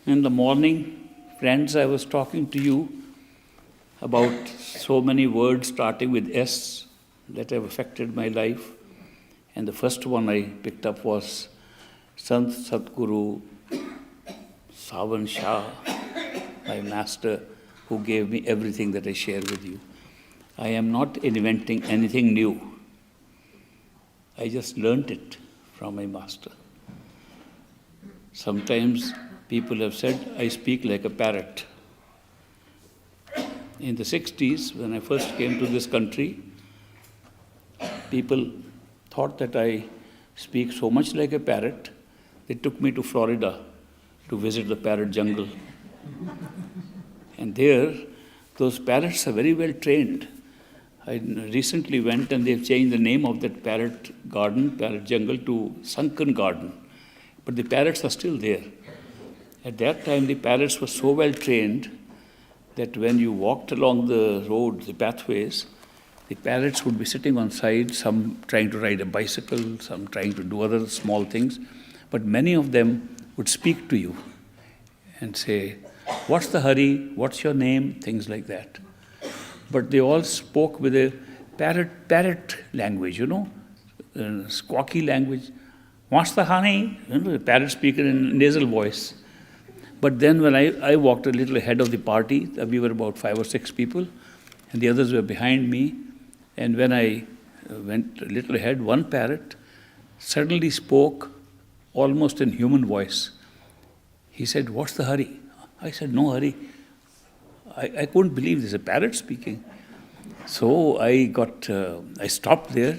In the morning, friends, I was talking to you about so many words starting with S that have affected my life. And the first one I picked up was Sant Satguru Savan Shah, my master, who gave me everything that I share with you. I am not inventing anything new. I just learnt it from my master. Sometimes people have said, I speak like a parrot. In the 60s, when I first came to this country, people thought that I speak so much like a parrot, they took me to Florida to visit the parrot jungle. And there, those parrots are very well trained. I recently went and they've changed the name of that parrot garden, parrot jungle, to Sunken Garden. But the parrots are still there. At that time, the parrots were so well trained that when you walked along the road, the pathways, the parrots would be sitting on side, some trying to ride a bicycle, some trying to do other small things. But many of them would speak to you and say, what's the hurry? What's your name? Things like that. But they all spoke with a parrot language, squawky language. What's the honey? The parrot speaker in nasal voice. But then when I walked a little ahead of the party, we were about 5 or 6 people, and the others were behind me. And when I went a little ahead, one parrot suddenly spoke almost in human voice. He said, what's the hurry? I said, no hurry. I couldn't believe there's a parrot speaking. So I stopped there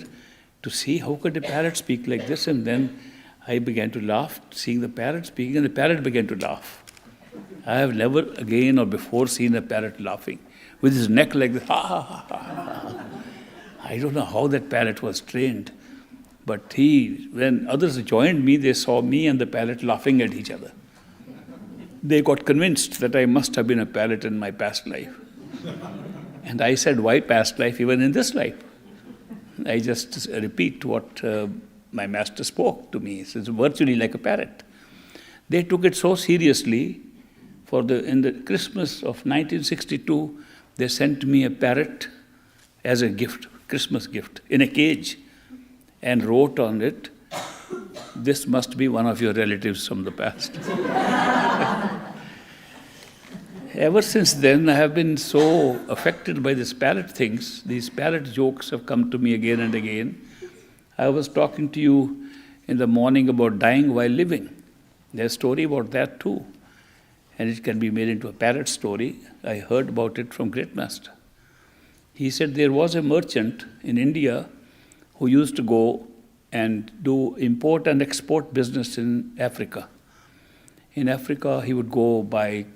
to see how could a parrot speak like this, and then I began to laugh, seeing the parrot speaking, and the parrot began to laugh. I have never again or before seen a parrot laughing with his neck like this. Ha, ha, ha, ha, ha. I don't know how that parrot was trained, but when others joined me, they saw me and the parrot laughing at each other. They got convinced that I must have been a parrot in my past life. And I said, why past life, even in this life? I just repeat what my master spoke to me. It's virtually like a parrot. They took it so seriously. In the Christmas of 1962, they sent me a parrot as a gift, Christmas gift, in a cage, and wrote on it, this must be one of your relatives from the past. Ever since then, I have been so affected by these parrot things. These parrot jokes have come to me again and again. I was talking to you in the morning about dying while living. There's a story about that too. And it can be made into a parrot story. I heard about it from Great Master. He said there was a merchant in India who used to go and do import and export business in Africa. In Africa, he would go buy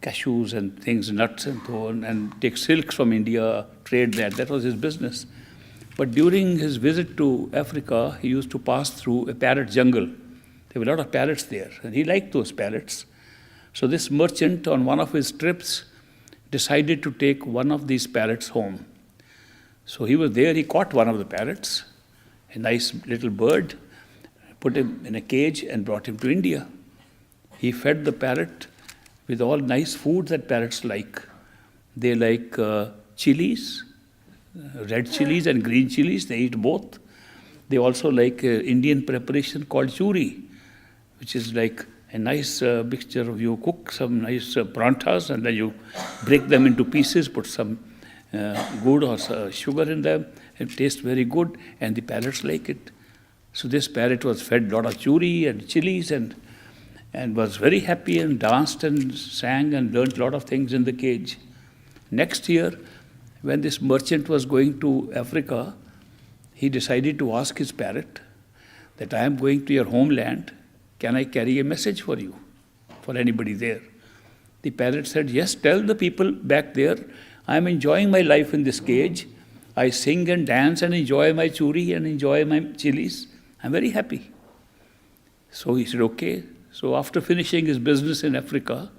cashews and things, nuts and so on, and take silks from India, trade that. That was his business. But during his visit to Africa, he used to pass through a parrot jungle. There were a lot of parrots there, and he liked those parrots. So this merchant, on one of his trips, decided to take one of these parrots home. So he was there, he caught one of the parrots, a nice little bird, put him in a cage and brought him to India. He fed the parrot with all nice food that parrots like. They like chilies, red chilies and green chilies, they eat both. They also like Indian preparation called churi, which is like a nice mixture of, you cook some nice prantas and then you break them into pieces, put some good or sugar in them. It tastes very good and the parrots like it. So this parrot was fed a lot of churi and chilies and was very happy and danced and sang and learned a lot of things in the cage. Next year, when this merchant was going to Africa, he decided to ask his parrot that I am going to your homeland, can I carry a message for you, for anybody there? The parrot said, yes, tell the people back there, I am enjoying my life in this cage. I sing and dance and enjoy my churi and enjoy my chilies. I'm very happy. So he said, okay. So after finishing his business in Africa,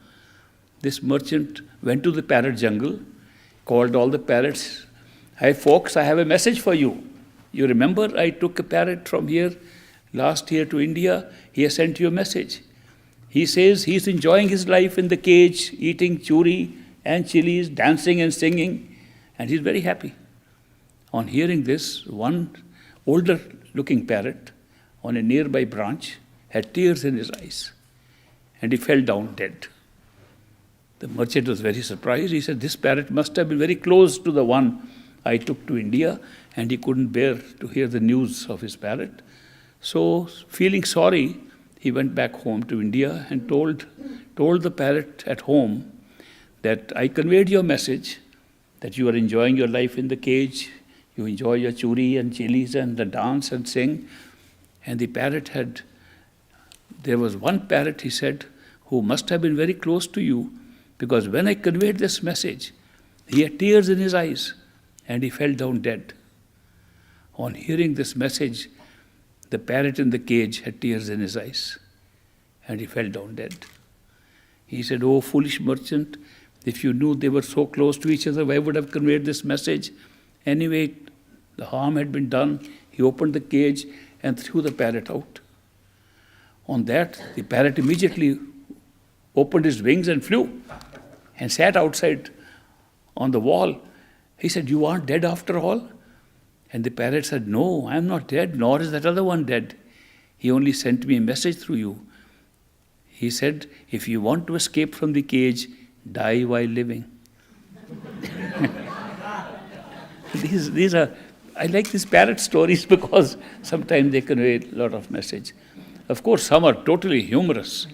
this merchant went to the parrot jungle, called all the parrots. Hey folks, I have a message for you. You remember I took a parrot from here last year to India? He has sent you a message. He says he's enjoying his life in the cage, eating churi and chilies, dancing and singing, and he's very happy. On hearing this, one older-looking parrot on a nearby branch had tears in his eyes, and he fell down dead. The merchant was very surprised. He said, this parrot must have been very close to the one I took to India, and he couldn't bear to hear the news of his parrot. So, feeling sorry, he went back home to India and told the parrot at home that I conveyed your message, that you are enjoying your life in the cage, you enjoy your churi and chilies and the dance and sing. And the parrot there was one parrot, he said, who must have been very close to you, because when I conveyed this message, he had tears in his eyes and he fell down dead. On hearing this message, the parrot in the cage had tears in his eyes and he fell down dead. He said, oh, foolish merchant, if you knew they were so close to each other, why would I have conveyed this message? Anyway, the harm had been done. He opened the cage and threw the parrot out. On that, the parrot immediately opened his wings and flew and sat outside on the wall. He said, you aren't dead after all? And the parrot said, no, I am not dead, nor is that other one dead. He only sent me a message through you. He said, if you want to escape from the cage, die while living. These are, I like these parrot stories because sometimes they convey a lot of message. Of course, some are totally humorous,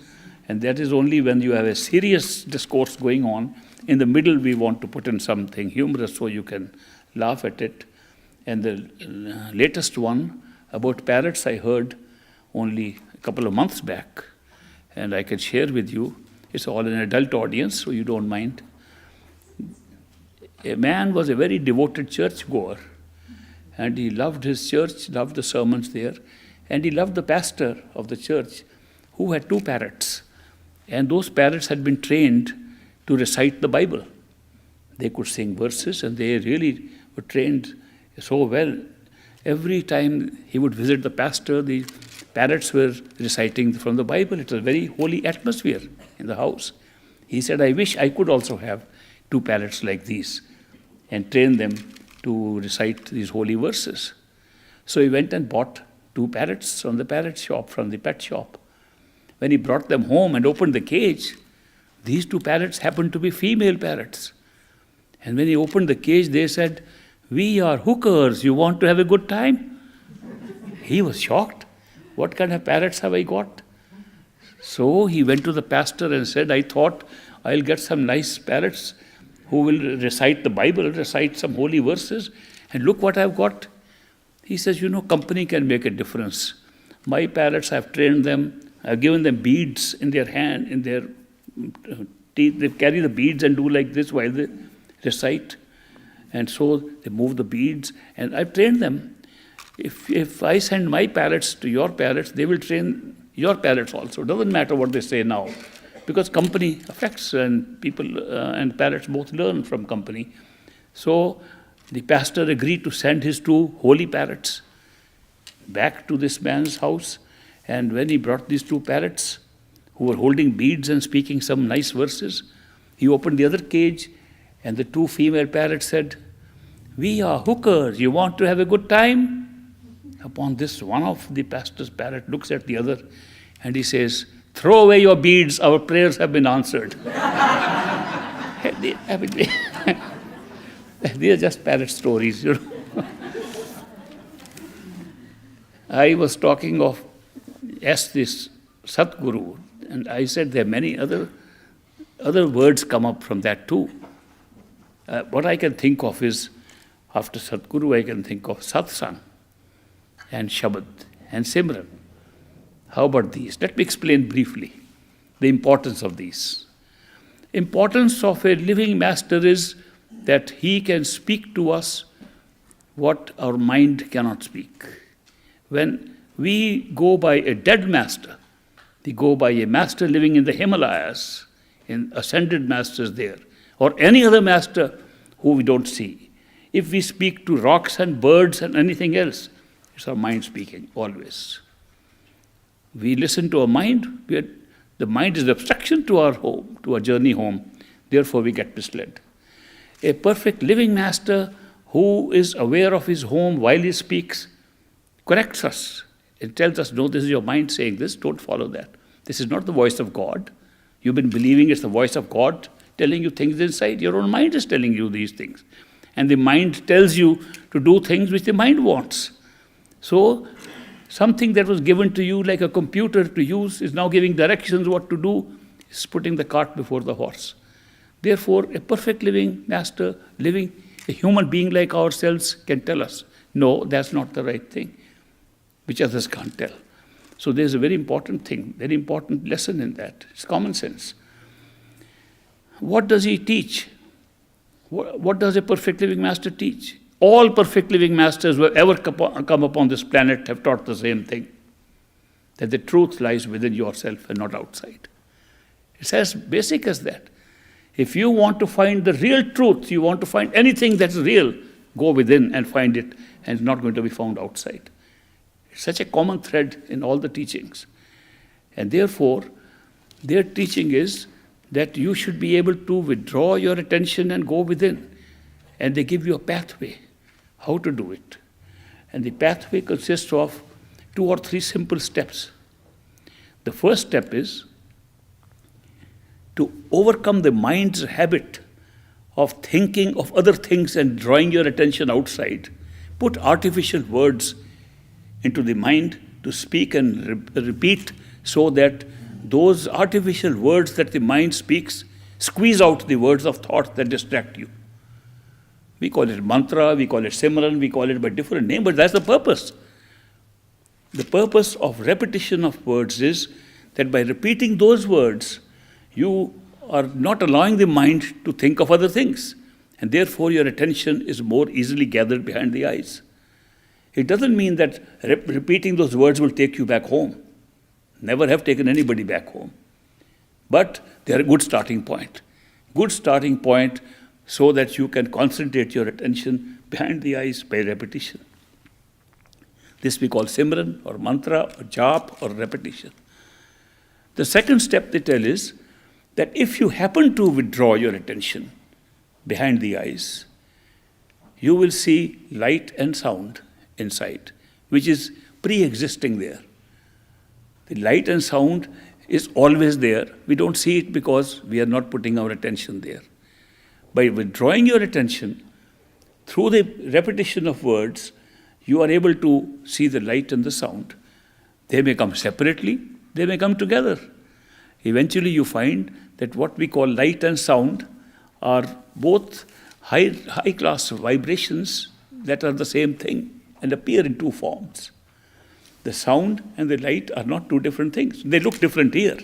and that is only when you have a serious discourse going on. In the middle, we want to put in something humorous so you can laugh at it. And the latest one about parrots I heard only a couple of months back, and I can share with you. It's all an adult audience, so you don't mind. A man was a very devoted churchgoer, and he loved his church, loved the sermons there, and he loved the pastor of the church, who had 2 parrots. And those parrots had been trained to recite the Bible. They could sing verses, and they really were trained so well. Every time he would visit the pastor, the parrots were reciting from the Bible. It was a very holy atmosphere in the house. He said, I wish I could also have 2 parrots like these and train them to recite these holy verses. So he went and bought 2 parrots from the parrot shop, from the pet shop. When he brought them home and opened the cage, these 2 parrots happened to be female parrots. And when he opened the cage, they said, we are hookers, you want to have a good time? He was shocked. What kind of parrots have I got? So he went to the pastor and said, I thought I'll get some nice parrots who will recite the Bible, recite some holy verses, and look what I've got. He says, company can make a difference. My parrots, I've trained them, I've given them beads in their hand, in their teeth. They carry the beads and do like this while they recite. And so they move the beads, and I've trained them. If I send my parrots to your parrots, they will train your parrots also. It doesn't matter what they say now, because company affects, and people and parrots both learn from company. So the pastor agreed to send his 2 holy parrots back to this man's house. And when he brought these 2 parrots, who were holding beads and speaking some nice verses, he opened the other cage, and the 2 female parrots said, we are hookers, you want to have a good time? Upon this, one of the pastor's parrot looks at the other, and he says, throw away your beads, our prayers have been answered. They are just parrot stories, I was talking of this Satguru, and I said there are many other words come up from that too. What I can think of is, after Satguru, I can think of Satsang and Shabd and Simran. How about these? Let me explain briefly the importance of these. Importance of a living master is that he can speak to us what our mind cannot speak. When we go by a dead master, we go by a master living in the Himalayas, in ascended masters there, or any other master who we don't see. If we speak to rocks and birds and anything else, it's our mind speaking, always. We listen to our mind, the The mind is an obstruction to our home, to our journey home. Therefore, we get misled. A perfect living master who is aware of his home while he speaks corrects us. It tells us, no, this is your mind saying this, don't follow that. This is not the voice of God. You've been believing it's the voice of God telling you things inside. Your own mind is telling you these things. And the mind tells you to do things which the mind wants. So, something that was given to you like a computer to use is now giving directions what to do, is putting the cart before the horse. Therefore, a perfect living master, a human being like ourselves can tell us, no, that's not the right thing, which others can't tell. So there's a very important thing, very important lesson in that. It's common sense. What does he teach? What does a perfect living master teach? All perfect living masters who have ever come upon this planet have taught the same thing, that the truth lies within yourself and not outside. It's as basic as that. If you want to find the real truth, you want to find anything that's real, go within and find it, and it's not going to be found outside. It's such a common thread in all the teachings. And therefore, their teaching is that you should be able to withdraw your attention and go within. And they give you a pathway, how to do it. And the pathway consists of 2 or 3 simple steps. The first step is to overcome the mind's habit of thinking of other things and drawing your attention outside. Put artificial words into the mind to speak and repeat, so that those artificial words that the mind speaks squeeze out the words of thought that distract you. We call it mantra, we call it simran, we call it by different names, but that's the purpose. The purpose of repetition of words is that by repeating those words, you are not allowing the mind to think of other things, and therefore your attention is more easily gathered behind the eyes. It doesn't mean that repeating those words will take you back home. Never have taken anybody back home. But they are a good starting point. Good starting point so that you can concentrate your attention behind the eyes by repetition. This we call simran or mantra or jap or repetition. The second step they tell is that if you happen to withdraw your attention behind the eyes, you will see light and sound inside, which is pre-existing there. The light and sound is always there. We don't see it because we are not putting our attention there. By withdrawing your attention, through the repetition of words, you are able to see the light and the sound. They may come separately, they may come together. Eventually you find that what we call light and sound are both high-class vibrations that are the same thing and appear in 2 forms. The sound and the light are not 2 different things. They look different here.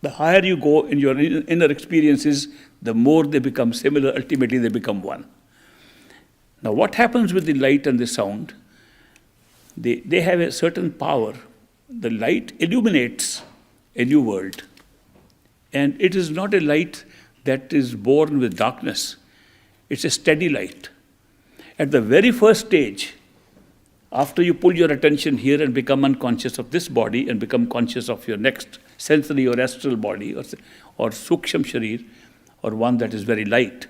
The higher you go in your inner experiences, the more they become similar. Ultimately, they become one. Now, what happens with the light and the sound? They have a certain power. The light illuminates a new world. And it is not a light that is born with darkness. It's a steady light. At the very first stage, after you pull your attention here and become unconscious of this body and become conscious of your next sensory or astral body or suksham sharir, or one that is very light,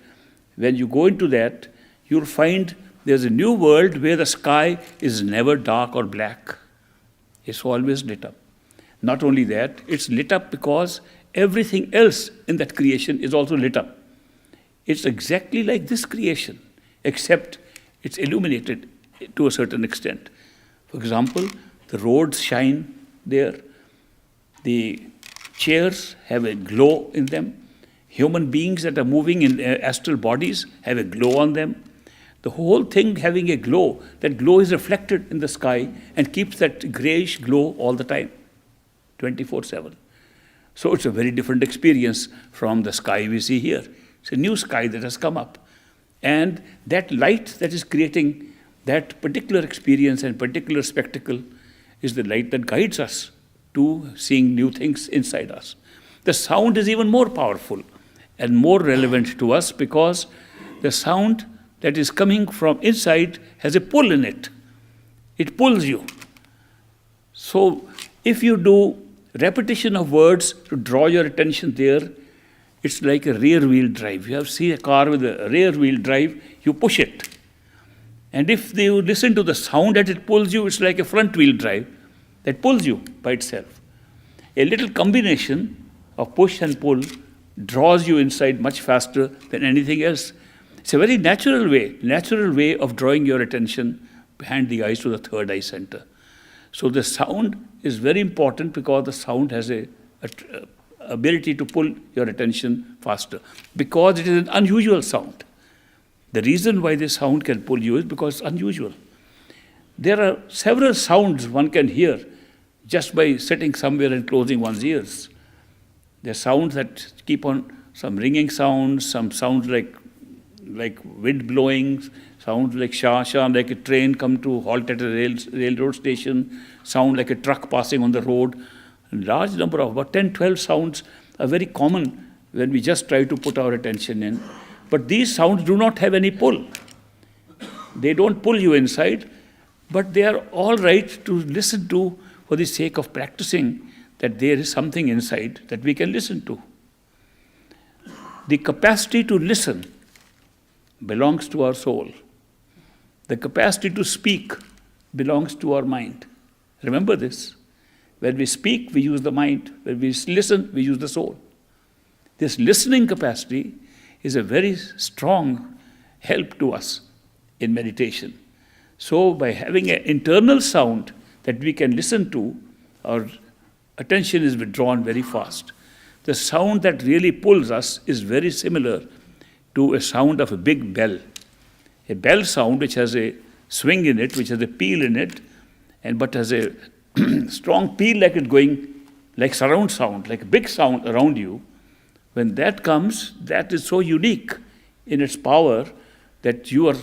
when you go into that, you'll find there's a new world where the sky is never dark or black. It's always lit up. Not only that, it's lit up because everything else in that creation is also lit up. It's exactly like this creation, except it's illuminated to a certain extent. For example, the roads shine there. The chairs have a glow in them. Human beings that are moving in astral bodies have a glow on them. The whole thing having a glow, that glow is reflected in the sky and keeps that grayish glow all the time, 24/7. So it's a very different experience from the sky we see here. It's a new sky that has come up. And that light that is creating that particular experience and particular spectacle is the light that guides us to seeing new things inside us. The sound is even more powerful and more relevant to us because the sound that is coming from inside has a pull in it. It pulls you. So if you do repetition of words to draw your attention there, it's like a rear wheel drive. You have seen a car with a rear wheel drive, you push it. And if you listen to the sound that it pulls you, it's like a front wheel drive that pulls you by itself. A little combination of push and pull draws you inside much faster than anything else. It's a very natural way of drawing your attention behind the eyes to the third eye center. So the sound is very important because the sound has a ability to pull your attention faster because it is an unusual sound. The reason why this sound can pull you is because it's unusual. There are several sounds one can hear just by sitting somewhere and closing one's ears. There are sounds that keep on, some ringing sounds, some sounds like wind blowing, sounds like sha-sha, like a train come to halt at a railroad station, sound like a truck passing on the road. A large number of, about 10, 12 sounds are very common when we just try to put our attention in. But these sounds do not have any pull. They don't pull you inside, but they are all right to listen to for the sake of practicing that there is something inside that we can listen to. The capacity to listen belongs to our soul. The capacity to speak belongs to our mind. Remember this. When we speak, we use the mind. When we listen, we use the soul. This listening capacity is a very strong help to us in meditation. So by having an internal sound that we can listen to, our attention is withdrawn very fast. The sound that really pulls us is very similar to a sound of a big bell. A bell sound which has a swing in it, which has a peal in it, but has a strong peal like it going, like surround sound, like a big sound around you. When that comes, that is so unique in its power that you are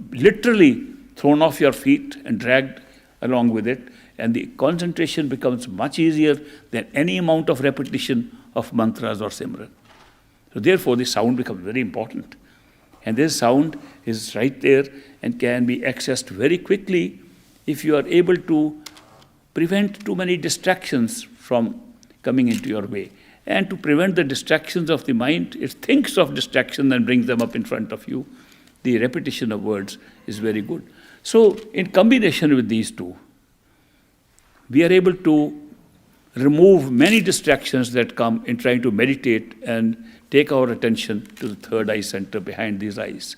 literally thrown off your feet and dragged along with it, and the concentration becomes much easier than any amount of repetition of mantras or simran. So therefore, the sound becomes very important. And this sound is right there and can be accessed very quickly if you are able to prevent too many distractions from coming into your way. And to prevent the distractions of the mind, it thinks of distraction and brings them up in front of you. The repetition of words is very good. So in combination with these two, we are able to remove many distractions that come in trying to meditate and take our attention to the third eye center behind these eyes.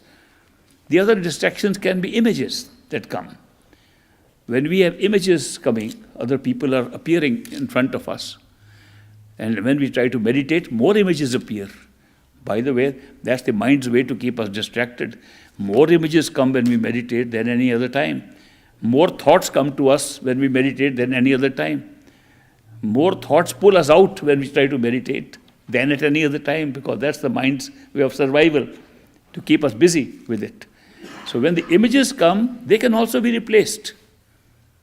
The other distractions can be images that come. When we have images coming, other people are appearing in front of us. And when we try to meditate, more images appear. By the way, that's the mind's way to keep us distracted. More images come when we meditate than any other time. More thoughts come to us when we meditate than any other time. More thoughts pull us out when we try to meditate than at any other time, because that's the mind's way of survival, to keep us busy with it. So when the images come, they can also be replaced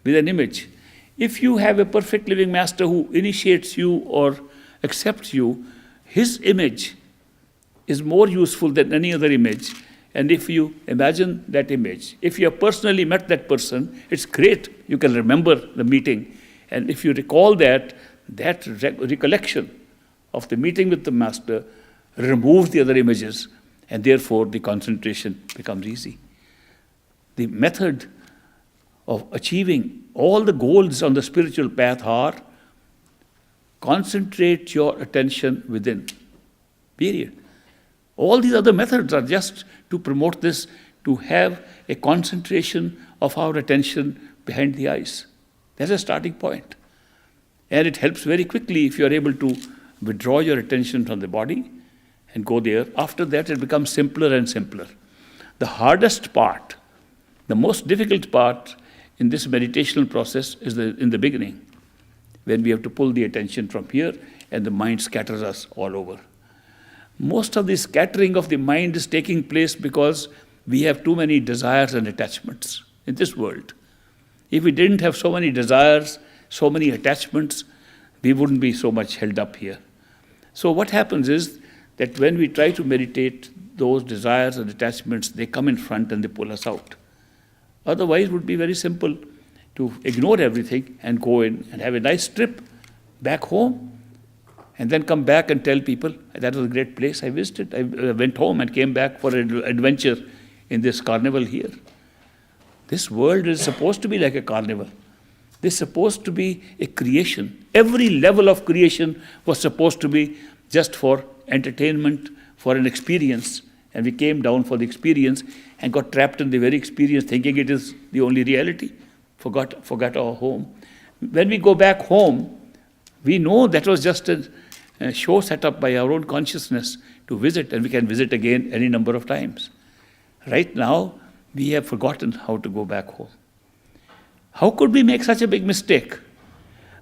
with an image. If you have a perfect living master who initiates you or accepts you, his image is more useful than any other image. And if you imagine that image, if you have personally met that person, it's great. You can remember the meeting. And if you recall that recollection of the meeting with the master removes the other images, and therefore the concentration becomes easy. The method of achieving all the goals on the spiritual path are concentrate your attention within. Period. All these other methods are just to promote this, to have a concentration of our attention behind the eyes. That's a starting point. And it helps very quickly if you are able to withdraw your attention from the body and go there. After that, it becomes simpler and simpler. The hardest part, the most difficult part in this meditational process is in the beginning, when we have to pull the attention from here and the mind scatters us all over. Most of the scattering of the mind is taking place because we have too many desires and attachments in this world. If we didn't have so many desires, so many attachments, we wouldn't be so much held up here. So what happens is that when we try to meditate, those desires and attachments, they come in front and they pull us out. Otherwise, it would be very simple to ignore everything and go in and have a nice trip back home, and then come back and tell people, that was a great place I visited. I went home and came back for an adventure in this carnival here. This world is supposed to be like a carnival. This is supposed to be a creation. Every level of creation was supposed to be just for entertainment, for an experience. And we came down for the experience and got trapped in the very experience, thinking it is the only reality. Forgot our home. When we go back home, we know that was just a show set up by our own consciousness to visit, and we can visit again any number of times. Right now, we have forgotten how to go back home. How could we make such a big mistake?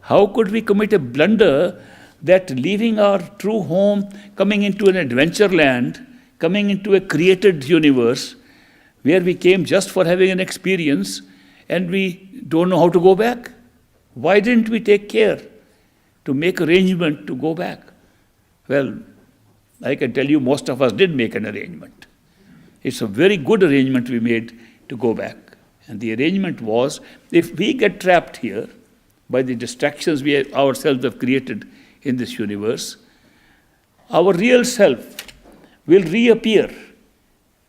How could we commit a blunder that leaving our true home, coming into an adventure land, coming into a created universe, where we came just for having an experience, and we don't know how to go back? Why didn't we take care to make arrangement to go back? Well, I can tell you most of us did make an arrangement. It's a very good arrangement we made to go back. And the arrangement was, if we get trapped here by the distractions we ourselves have created in this universe, our real self will reappear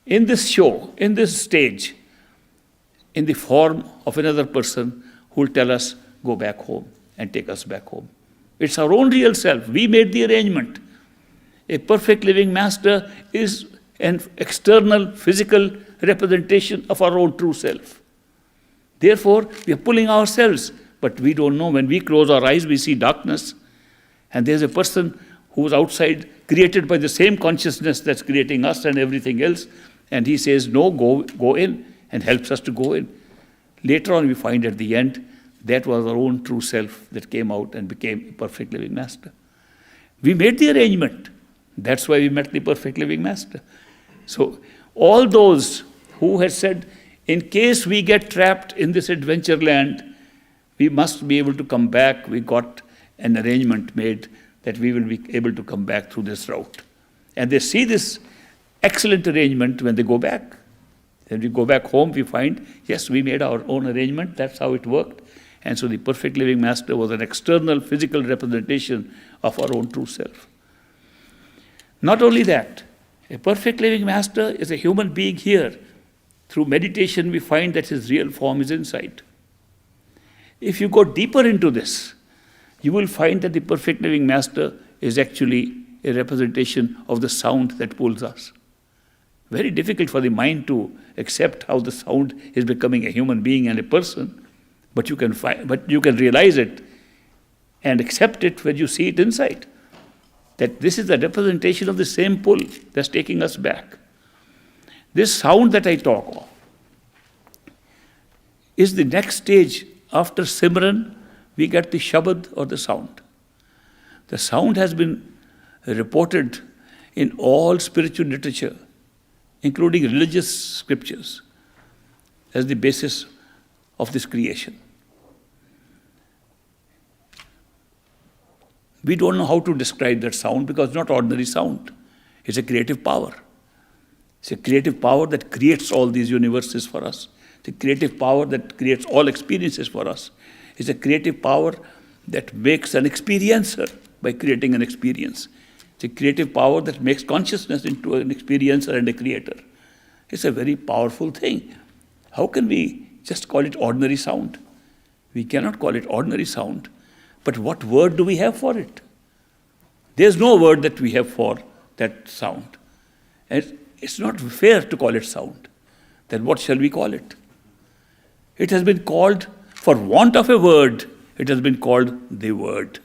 in this show, in this stage, in the form of another person who will tell us, go back home and take us back home. It's our own real self. We made the arrangement. A perfect living master is an external physical representation of our own true self. Therefore, we are pulling ourselves, but we don't know. When we close our eyes, we see darkness, and there's a person who's outside, created by the same consciousness that's creating us and everything else, and he says, no, go in, and helps us to go in. Later on, we find at the end, that was our own true self that came out and became a perfect living master. We made the arrangement. That's why we met the perfect living master. So all those who had said, in case we get trapped in this adventure land, we must be able to come back. We got an arrangement made that we will be able to come back through this route. And they see this excellent arrangement when they go back. When we go back home, we find, yes, we made our own arrangement. That's how it worked. And so the perfect living master was an external physical representation of our own true self. Not only that, a perfect living master is a human being here. Through meditation, we find that his real form is inside. If you go deeper into this, you will find that the perfect living master is actually a representation of the sound that pulls us. Very difficult for the mind to accept how the sound is becoming a human being and a person, but you can realize it and accept it when you see it inside. That this is a representation of the same pull that's taking us back. This sound that I talk of is the next stage. After Simran, we get the Shabd or the sound. The sound has been reported in all spiritual literature, including religious scriptures, as the basis of this creation. We don't know how to describe that sound because it's not ordinary sound. It's a creative power. It's a creative power that creates all these universes for us. It's a creative power that creates all experiences for us. It's a creative power that makes an experiencer by creating an experience. It's a creative power that makes consciousness into an experiencer and a creator. It's a very powerful thing. How can we just call it ordinary sound? We cannot call it ordinary sound. But what word do we have for it? There's no word that we have for that sound. And it's not fair to call it sound. Then what shall we call it? It has been called, for want of a word, it has been called the Word.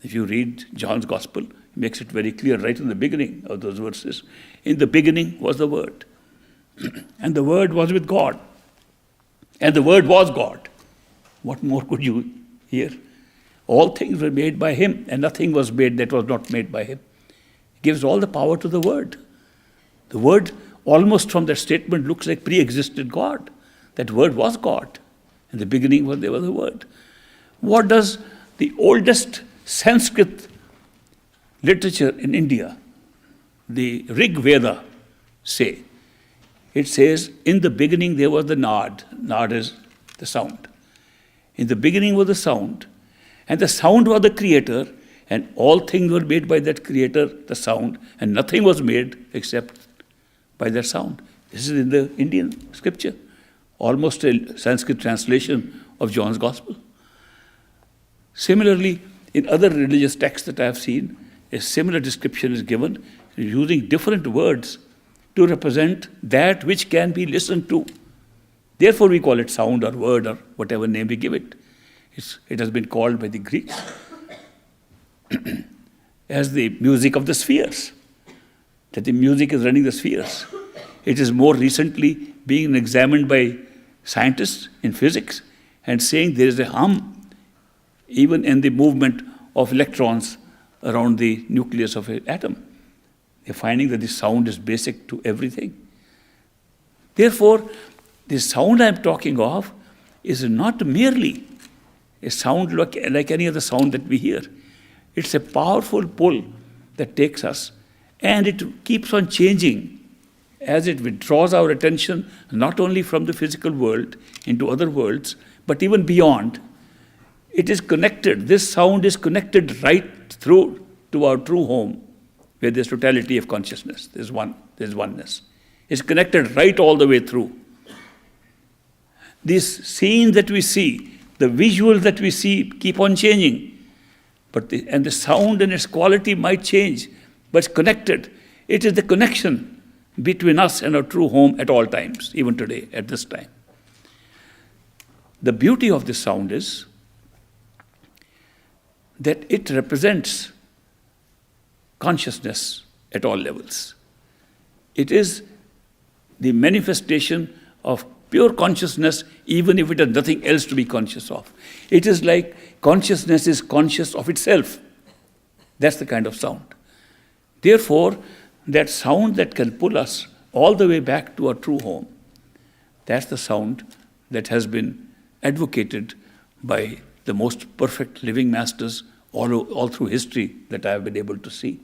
If you read John's Gospel, it makes it very clear right in the beginning of those verses. In the beginning was the Word. And the Word was with God. And the Word was God. What more could you hear? All things were made by Him, and nothing was made that was not made by Him. He gives all the power to the Word. The Word, almost from that statement, looks like pre-existed God. That Word was God. In the beginning, there was the Word. What does the oldest Sanskrit literature in India, the Rig Veda, say? It says, in the beginning there was the Nad. Nad is the sound. In the beginning was the sound, And the sound was the creator, and all things were made by that creator, the sound, and nothing was made except by that sound. This is in the Indian scripture, almost a Sanskrit translation of John's Gospel. Similarly, in other religious texts that I have seen, a similar description is given using different words to represent that which can be listened to. Therefore, we call it sound or word or whatever name we give it. It has been called by the Greeks as the music of the spheres, that the music is running the spheres. It is more recently being examined by scientists in physics and saying there is a hum even in the movement of electrons around the nucleus of an atom. They're finding that the sound is basic to everything. Therefore, the sound I'm talking of is not merely a sound like any other sound that we hear. It's a powerful pull that takes us, and it keeps on changing as it withdraws our attention not only from the physical world into other worlds, but even beyond. It is connected. This sound is connected right through to our true home, where there's totality of consciousness. There's oneness. It's connected right all the way through. These scenes that we see, the visuals that we see keep on changing. And the sound and its quality might change, but it's connected. It is the connection between us and our true home at all times, even today, at this time. The beauty of this sound is that it represents consciousness at all levels. It is the manifestation of pure consciousness, even if it has nothing else to be conscious of. It is like consciousness is conscious of itself. That's the kind of sound. Therefore, that sound that can pull us all the way back to our true home, that's the sound that has been advocated by the most perfect living masters all through history that I have been able to see.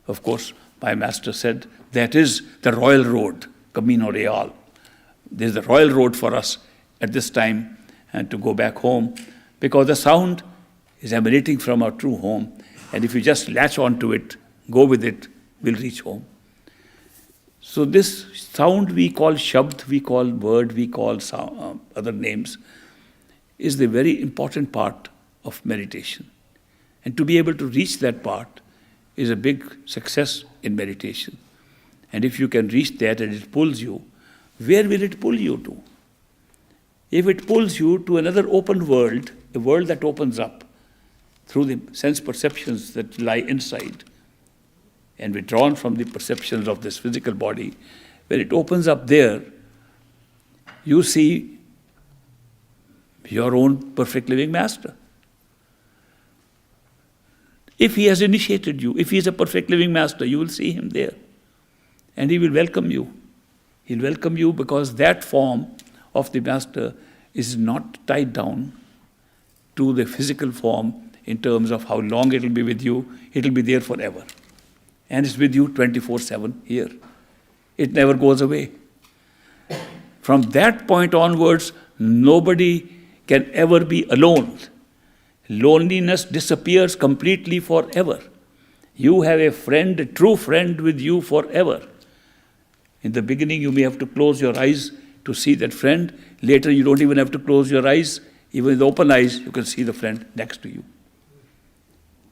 Of course, my master said, that is the royal road, Camino Real. There's the royal road for us at this time and to go back home, because the sound is emanating from our true home, and if you just latch on to it, go with it, we'll reach home. So this sound we call Shabd, we call word, we call other names, is the very important part of meditation. And to be able to reach that part is a big success in meditation. And if you can reach that and it pulls you, where will it pull you to? If it pulls you to another open world, a world that opens up through the sense perceptions that lie inside and withdrawn from the perceptions of this physical body, when it opens up there, you see your own perfect living master. If he has initiated you, if he is a perfect living master, you will see him there. And he will welcome you. He'll welcome you because that form of the master is not tied down to the physical form in terms of how long it will be with you. It will be there forever. And it's with you 24/7 here. It never goes away. From that point onwards, nobody can ever be alone. Loneliness disappears completely forever. You have a friend, a true friend with you forever. In the beginning, you may have to close your eyes to see that friend. Later, you don't even have to close your eyes. Even with open eyes, you can see the friend next to you.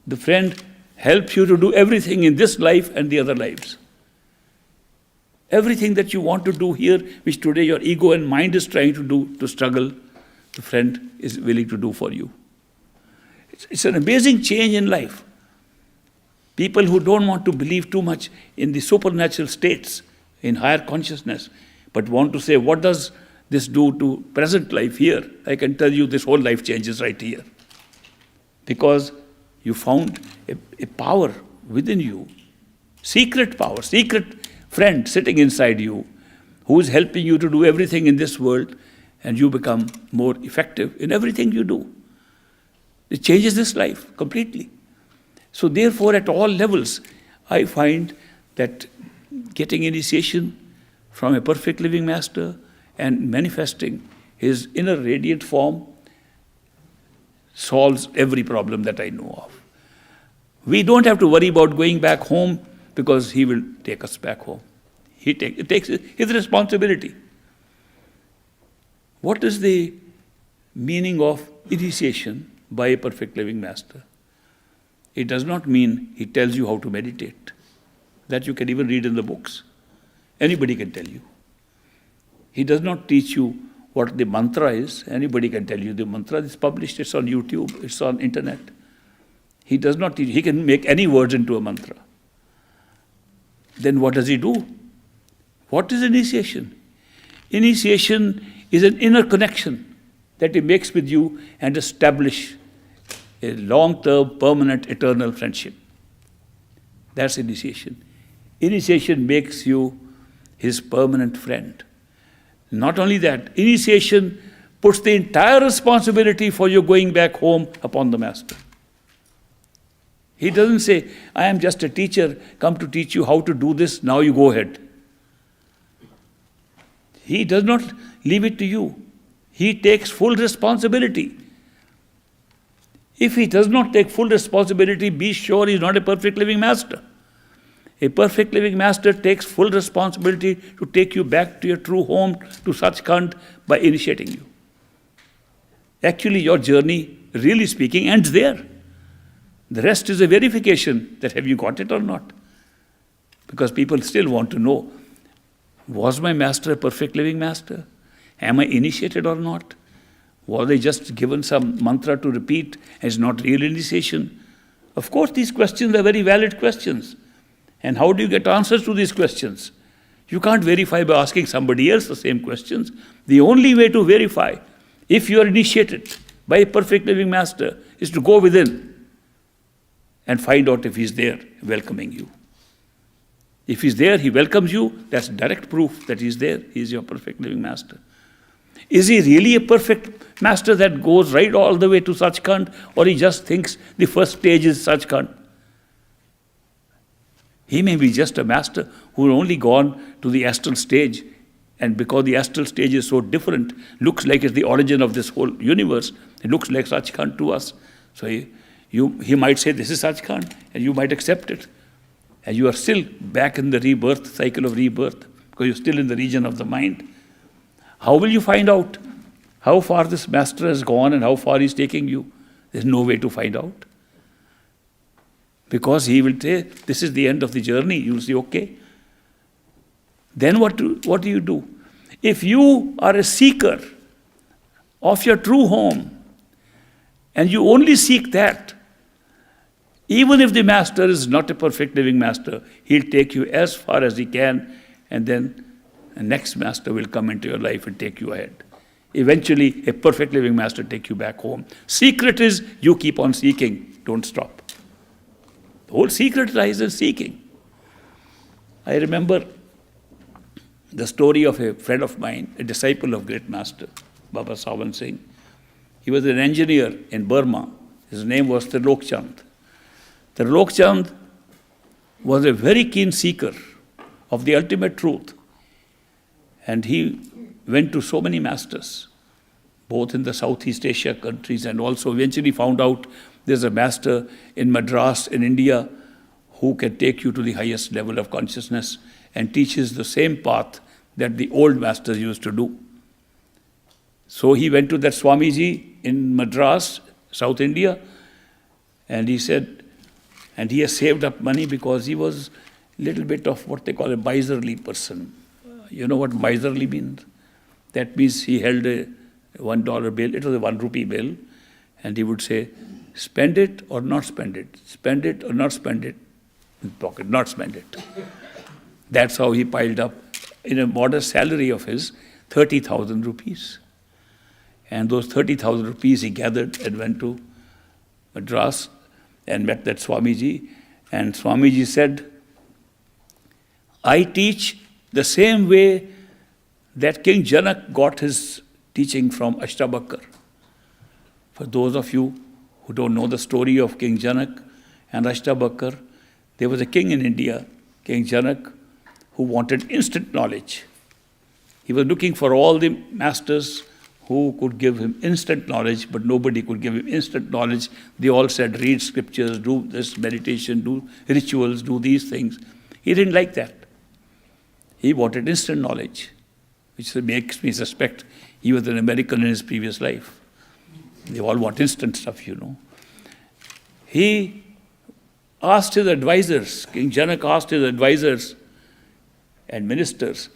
The friend helps you to do everything in this life and the other lives. Everything that you want to do here, which today your ego and mind is trying to do, to struggle, the friend is willing to do for you. It's an amazing change in life. People who don't want to believe too much in the supernatural states, in higher consciousness, but want to say, what does this do to present life here? I can tell you this whole life changes right here. Because you found a power within you, secret power, secret friend sitting inside you, who is helping you to do everything in this world, and you become more effective in everything you do. It changes this life completely. So therefore, at all levels, I find that getting initiation from a perfect living master and manifesting his inner radiant form solves every problem that I know of. We don't have to worry about going back home because he will take us back home. It takes his responsibility. What is the meaning of initiation by a perfect living master? It does not mean he tells you how to meditate. That you can even read in the books. Anybody can tell you. He does not teach you what the mantra is. Anybody can tell you the mantra is published, it's on YouTube, it's on internet. He does not teach, he can make any words into a mantra. Then what does he do? What is initiation? Initiation is an inner connection that he makes with you and establish a long-term, permanent, eternal friendship. That's initiation. Initiation makes you his permanent friend. Not only that, initiation puts the entire responsibility for your going back home upon the master. He doesn't say, I am just a teacher, come to teach you how to do this, now you go ahead. He does not leave it to you. He takes full responsibility. If he does not take full responsibility, be sure he is not a perfect living master. A perfect living master takes full responsibility to take you back to your true home, to Sachkhand, by initiating you. Actually, your journey, really speaking, ends there. The rest is a verification that have you got it or not. Because people still want to know, was my master a perfect living master? Am I initiated or not? Was I just given some mantra to repeat and it's not real initiation? Of course, these questions are very valid questions. And how do you get answers to these questions? You can't verify by asking somebody else the same questions. The only way to verify if you are initiated by a perfect living master is to go within and find out if he's there welcoming you. If he's there, he welcomes you, that's direct proof that he's there. He's your perfect living master. Is he really a perfect master that goes right all the way to Sachkhand, or he just thinks the first stage is Sachkhand? He may be just a master who only gone to the astral stage, and because the astral stage is so different, looks like it's the origin of this whole universe, it looks like Sachkhand to us. So he might say this is Sachkhand, and you might accept it. And you are still back in the rebirth, cycle of rebirth, because you're still in the region of the mind. How will you find out how far this master has gone and how far he's taking you? There's no way to find out. Because he will say, this is the end of the journey. You'll say, okay. Then what do you do? If you are a seeker of your true home, and you only seek that, even if the master is not a perfect living master, he'll take you as far as he can, and then the next master will come into your life and take you ahead. Eventually, a perfect living master take you back home. Secret is you keep on seeking, don't stop. The whole secret lies in seeking. I remember the story of a friend of mine, a disciple of great master, Baba Sawan Singh. He was an engineer in Burma. His name was Trilok Chand. Trilok Chand was a very keen seeker of the ultimate truth. And he went to so many masters, both in the Southeast Asia countries, and also eventually found out there's a master in Madras in India who can take you to the highest level of consciousness and teaches the same path that the old masters used to do. So he went to that Swamiji in Madras, South India, and he said, and he has saved up money because he was a little bit of what they call a miserly person. You know what miserly means? That means he held a $1 bill, it was a 1 rupee bill, and he would say, spend it or not spend it, spend it or not spend it, in pocket, not spend it. That's how he piled up, in a modest salary of his, 30,000 rupees. And those 30,000 rupees he gathered and went to Madras and met that Swamiji. And Swamiji said, I teach the same way that King Janak got his teaching from Ashtabakar. For those of you who don't know the story of King Janak and Ashtabakar, there was a king in India, King Janak, who wanted instant knowledge. He was looking for all the masters who could give him instant knowledge, but nobody could give him instant knowledge. They all said, read scriptures, do this meditation, do rituals, do these things. He didn't like that. He wanted instant knowledge, which makes me suspect he was an American in his previous life. They all want instant stuff, He asked his advisors, King Janak asked his advisors and ministers,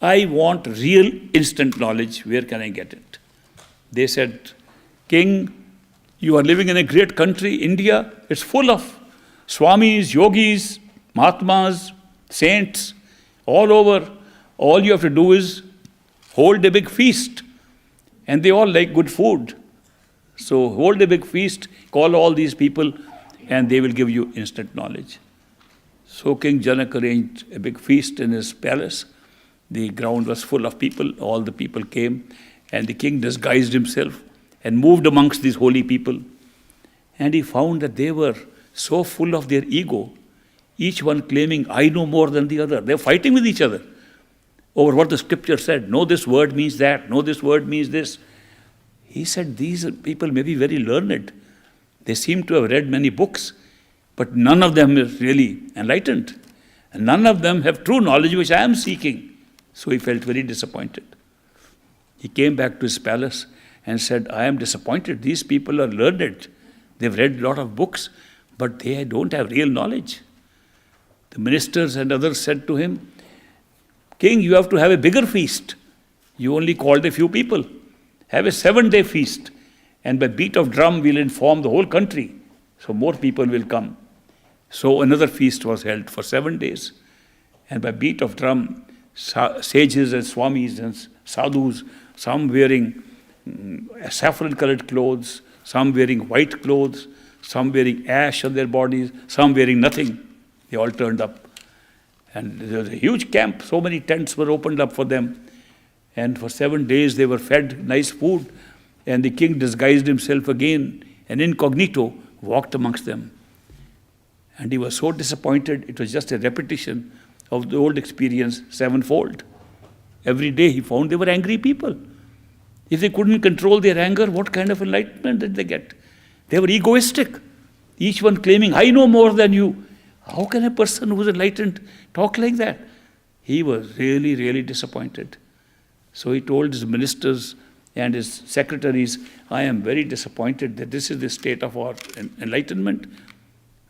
I want real instant knowledge, where can I get it? They said, King, you are living in a great country, India, it's full of swamis, yogis, mahatmas, saints, all over. All you have to do is hold a big feast. And they all like good food. So hold a big feast, call all these people, and they will give you instant knowledge. So King Janak arranged a big feast in his palace. The ground was full of people. All the people came, and the king disguised himself and moved amongst these holy people. And he found that they were so full of their ego, each one claiming, I know more than the other. They're fighting with each other over what the scripture said. No, this word means that. No, this word means this. He said, these people may be very learned. They seem to have read many books, but none of them is really enlightened. And none of them have true knowledge which I am seeking. So he felt very disappointed. He came back to his palace and said, I am disappointed. These people are learned. They've read a lot of books, but they don't have real knowledge. The ministers and others said to him, King, you have to have a bigger feast. You only called a few people. Have a 7-day feast. And by beat of drum, we'll inform the whole country. So more people will come. So another feast was held for 7 days. And by beat of drum, sages and swamis and sadhus, some wearing saffron-colored clothes, some wearing white clothes, some wearing ash on their bodies, some wearing nothing. They all turned up. And there was a huge camp. So many tents were opened up for them. And for 7 days they were fed nice food. And the king disguised himself again and incognito walked amongst them. And he was so disappointed, it was just a repetition of the old experience sevenfold. Every day he found they were angry people. If they couldn't control their anger, what kind of enlightenment did they get? They were egoistic, each one claiming, I know more than you. How can a person who is enlightened talk like that? He was really, really disappointed. So he told his ministers and his secretaries, I am very disappointed that this is the state of our enlightenment.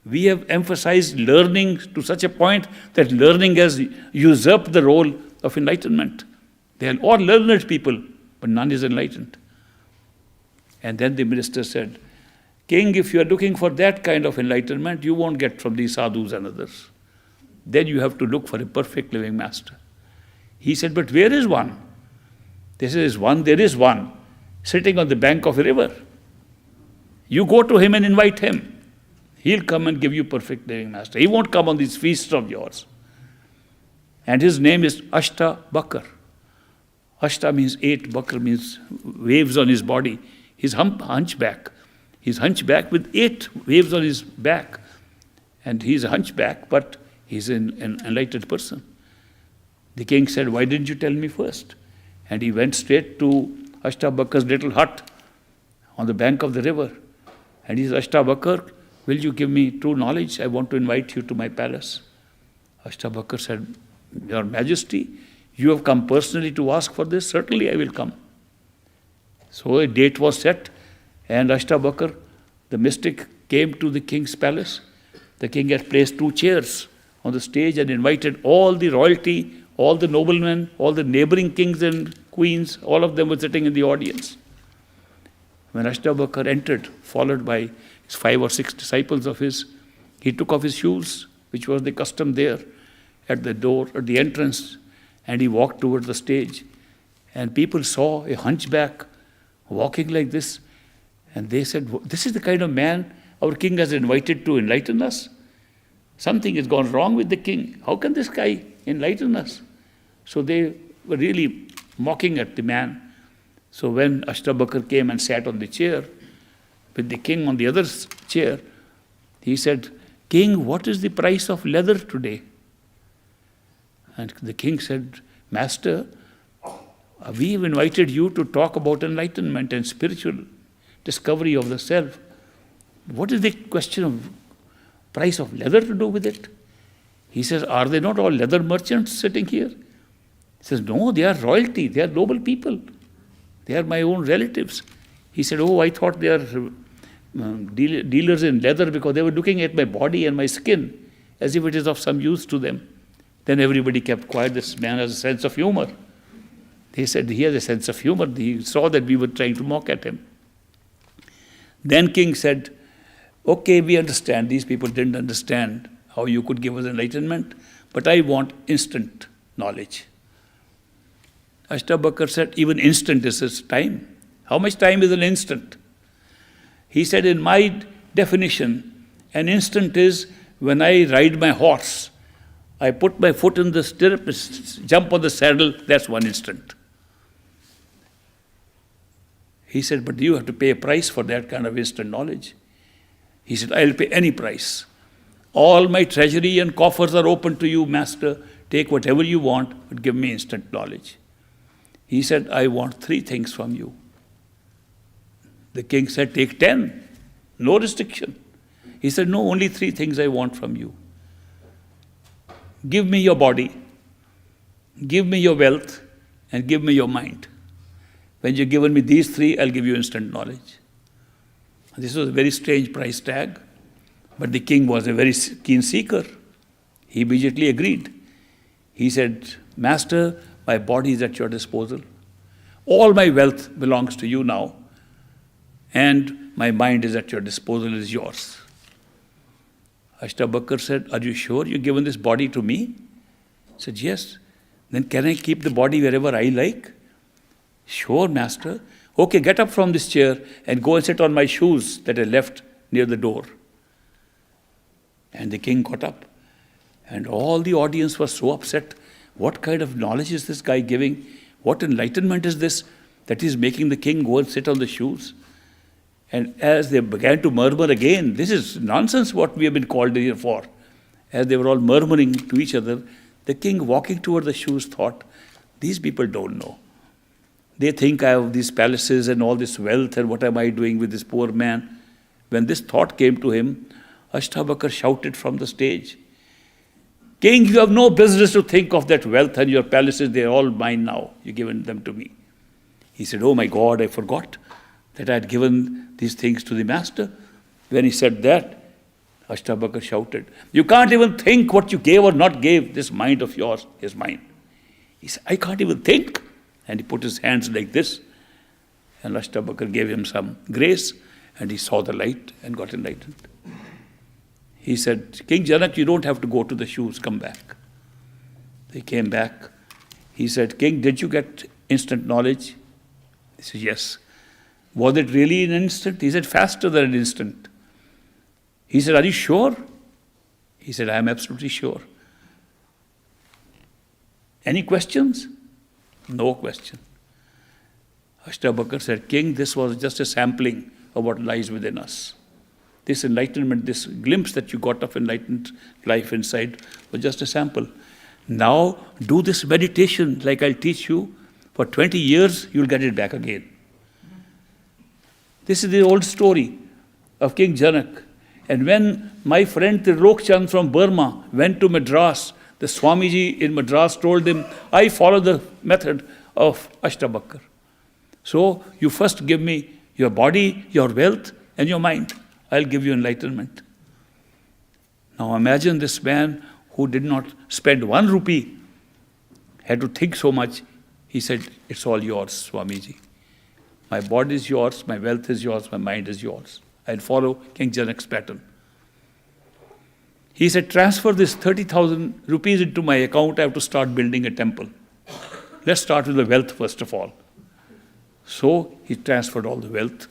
We have emphasized learning to such a point that learning has usurped the role of enlightenment. They are all learned people, but none is enlightened. And then the minister said, King, if you are looking for that kind of enlightenment, you won't get from these sadhus and others. Then you have to look for a perfect living master. He said, but where is one? There is one, sitting on the bank of a river. You go to him and invite him. He'll come and give you perfect living master. He won't come on these feasts of yours. And his name is Ashta Bakar. Ashta means 8, Bakar means waves on his body. He's hunchback. He's hunchback with 8 waves on his back. And he's a hunchback, but he's an enlightened person. The king said, why didn't you tell me first? And he went straight to Ashta Bakar's little hut on the bank of the river. And he said, Ashta Bakar, will you give me true knowledge? I want to invite you to my palace. Ashta Bakar said, Your Majesty, you have come personally to ask for this? Certainly I will come. So a date was set, and Ashta Bakar, the mystic, came to the king's palace. The king had placed 2 chairs on the stage and invited all the royalty, all the noblemen, all the neighboring kings and queens, all of them were sitting in the audience. When Ashta Bakar entered, followed by 5 or 6 disciples of his, he took off his shoes, which was the custom there, at the door, at the entrance, and he walked towards the stage. And people saw a hunchback walking like this, and they said, this is the kind of man our king has invited to enlighten us? Something has gone wrong with the king. How can this guy enlighten us? So they were really mocking at the man. So when Ashta Bakar came and sat on the chair, with the king on the other chair, he said, King, what is the price of leather today? And the king said, Master, We've invited you to talk about enlightenment and spiritual discovery of the self. What is the question of price of leather to do with it? He says, are they not all leather merchants sitting here? He says, no, they are royalty, they are noble people. They are my own relatives. He said, oh, I thought they are dealers in leather, because they were looking at my body and my skin as if it is of some use to them. Then everybody kept quiet. This man has a sense of humor. They said, he has a sense of humor. He saw that we were trying to mock at him. Then king said, okay, we understand. These people didn't understand how you could give us enlightenment, but I want instant knowledge. Ashtabakar said, even instant is its time. How much time is an instant? He said, in my definition, an instant is when I ride my horse. I put my foot in the stirrup, jump on the saddle, that's one instant. He said, but you have to pay a price for that kind of instant knowledge. He said, I'll pay any price. All my treasury and coffers are open to you, master. Take whatever you want, but give me instant knowledge. He said, I want 3 things from you. The king said, take 10. No restriction. He said, no, only 3 things I want from you. Give me your body, give me your wealth, and give me your mind. When you've given me these 3, I'll give you instant knowledge. This was a very strange price tag, but the king was a very keen seeker. He immediately agreed. He said, master, my body is at your disposal. All my wealth belongs to you now, and my mind is at your disposal, is yours. Ashtabakar said, are you sure you've given this body to me? He said, yes. Then can I keep the body wherever I like? Sure, master. Okay, get up from this chair and go and sit on my shoes that I left near the door. And the king got up. And all the audience was so upset. What kind of knowledge is this guy giving? What enlightenment is this that he's making the king go and sit on the shoes? And as they began to murmur again, this is nonsense what we have been called here for. As they were all murmuring to each other, the king walking toward the shoes thought, these people don't know. They think I have these palaces and all this wealth, and what am I doing with this poor man? When this thought came to him, Ashtabakar shouted from the stage, King, you have no business to think of that wealth and your palaces, they are all mine now. You've given them to me. He said, oh my God, I forgot that I had given these things to the master. When he said that, Ashtabakar shouted, you can't even think what you gave or not gave. This mind of yours is mine. He said, I can't even think. And he put his hands like this. And Ashtabakar gave him some grace, and he saw the light and got enlightened. He said, King Janak, you don't have to go to the shoes, come back. They came back. He said, King, did you get instant knowledge? He said, yes. Was it really an instant? He said, faster than an instant. He said, are you sure? He said, I am absolutely sure. Any questions? No question. Ashtabakar said, King, this was just a sampling of what lies within us. This enlightenment, this glimpse that you got of enlightened life inside was just a sample. Now do this meditation like I'll teach you. For 20 years, you'll get it back again. This is the old story of King Janak. And when my friend Trilok Chand from Burma went to Madras, the Swamiji in Madras told him, I follow the method of Ashtabakar. So you first give me your body, your wealth, and your mind. I'll give you enlightenment. Now imagine this man who did not spend 1 rupee, had to think so much. He said, it's all yours, Swamiji. My body is yours, my wealth is yours, my mind is yours. I'll follow King Janak's pattern. He said, transfer this 30,000 rupees into my account. I have to start building a temple. Let's start with the wealth first of all. So he transferred all the wealth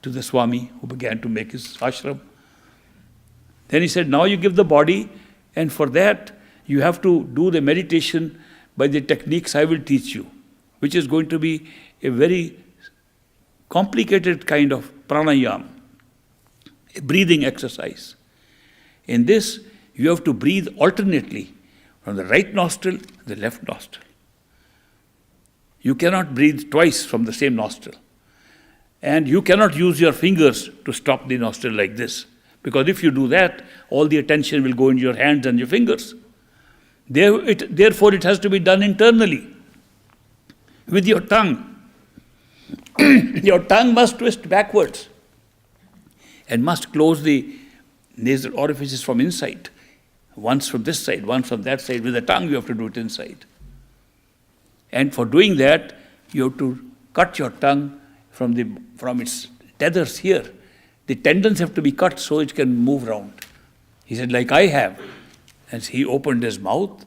to the Swami, who began to make his ashram. Then he said, now you give the body, and for that you have to do the meditation by the techniques I will teach you, which is going to be a very complicated kind of pranayama, a breathing exercise. In this, you have to breathe alternately from the right nostril to the left nostril. You cannot breathe twice from the same nostril. And you cannot use your fingers to stop the nostril like this. Because if you do that, all the attention will go into your hands and your fingers. Therefore, it has to be done internally, with your tongue. Your tongue must twist backwards and must close the nasal orifices from inside. Once from this side, once from that side. With the tongue, you have to do it inside. And for doing that, you have to cut your tongue from its tethers here. The tendons have to be cut so it can move around. He said, like I have. And he opened his mouth,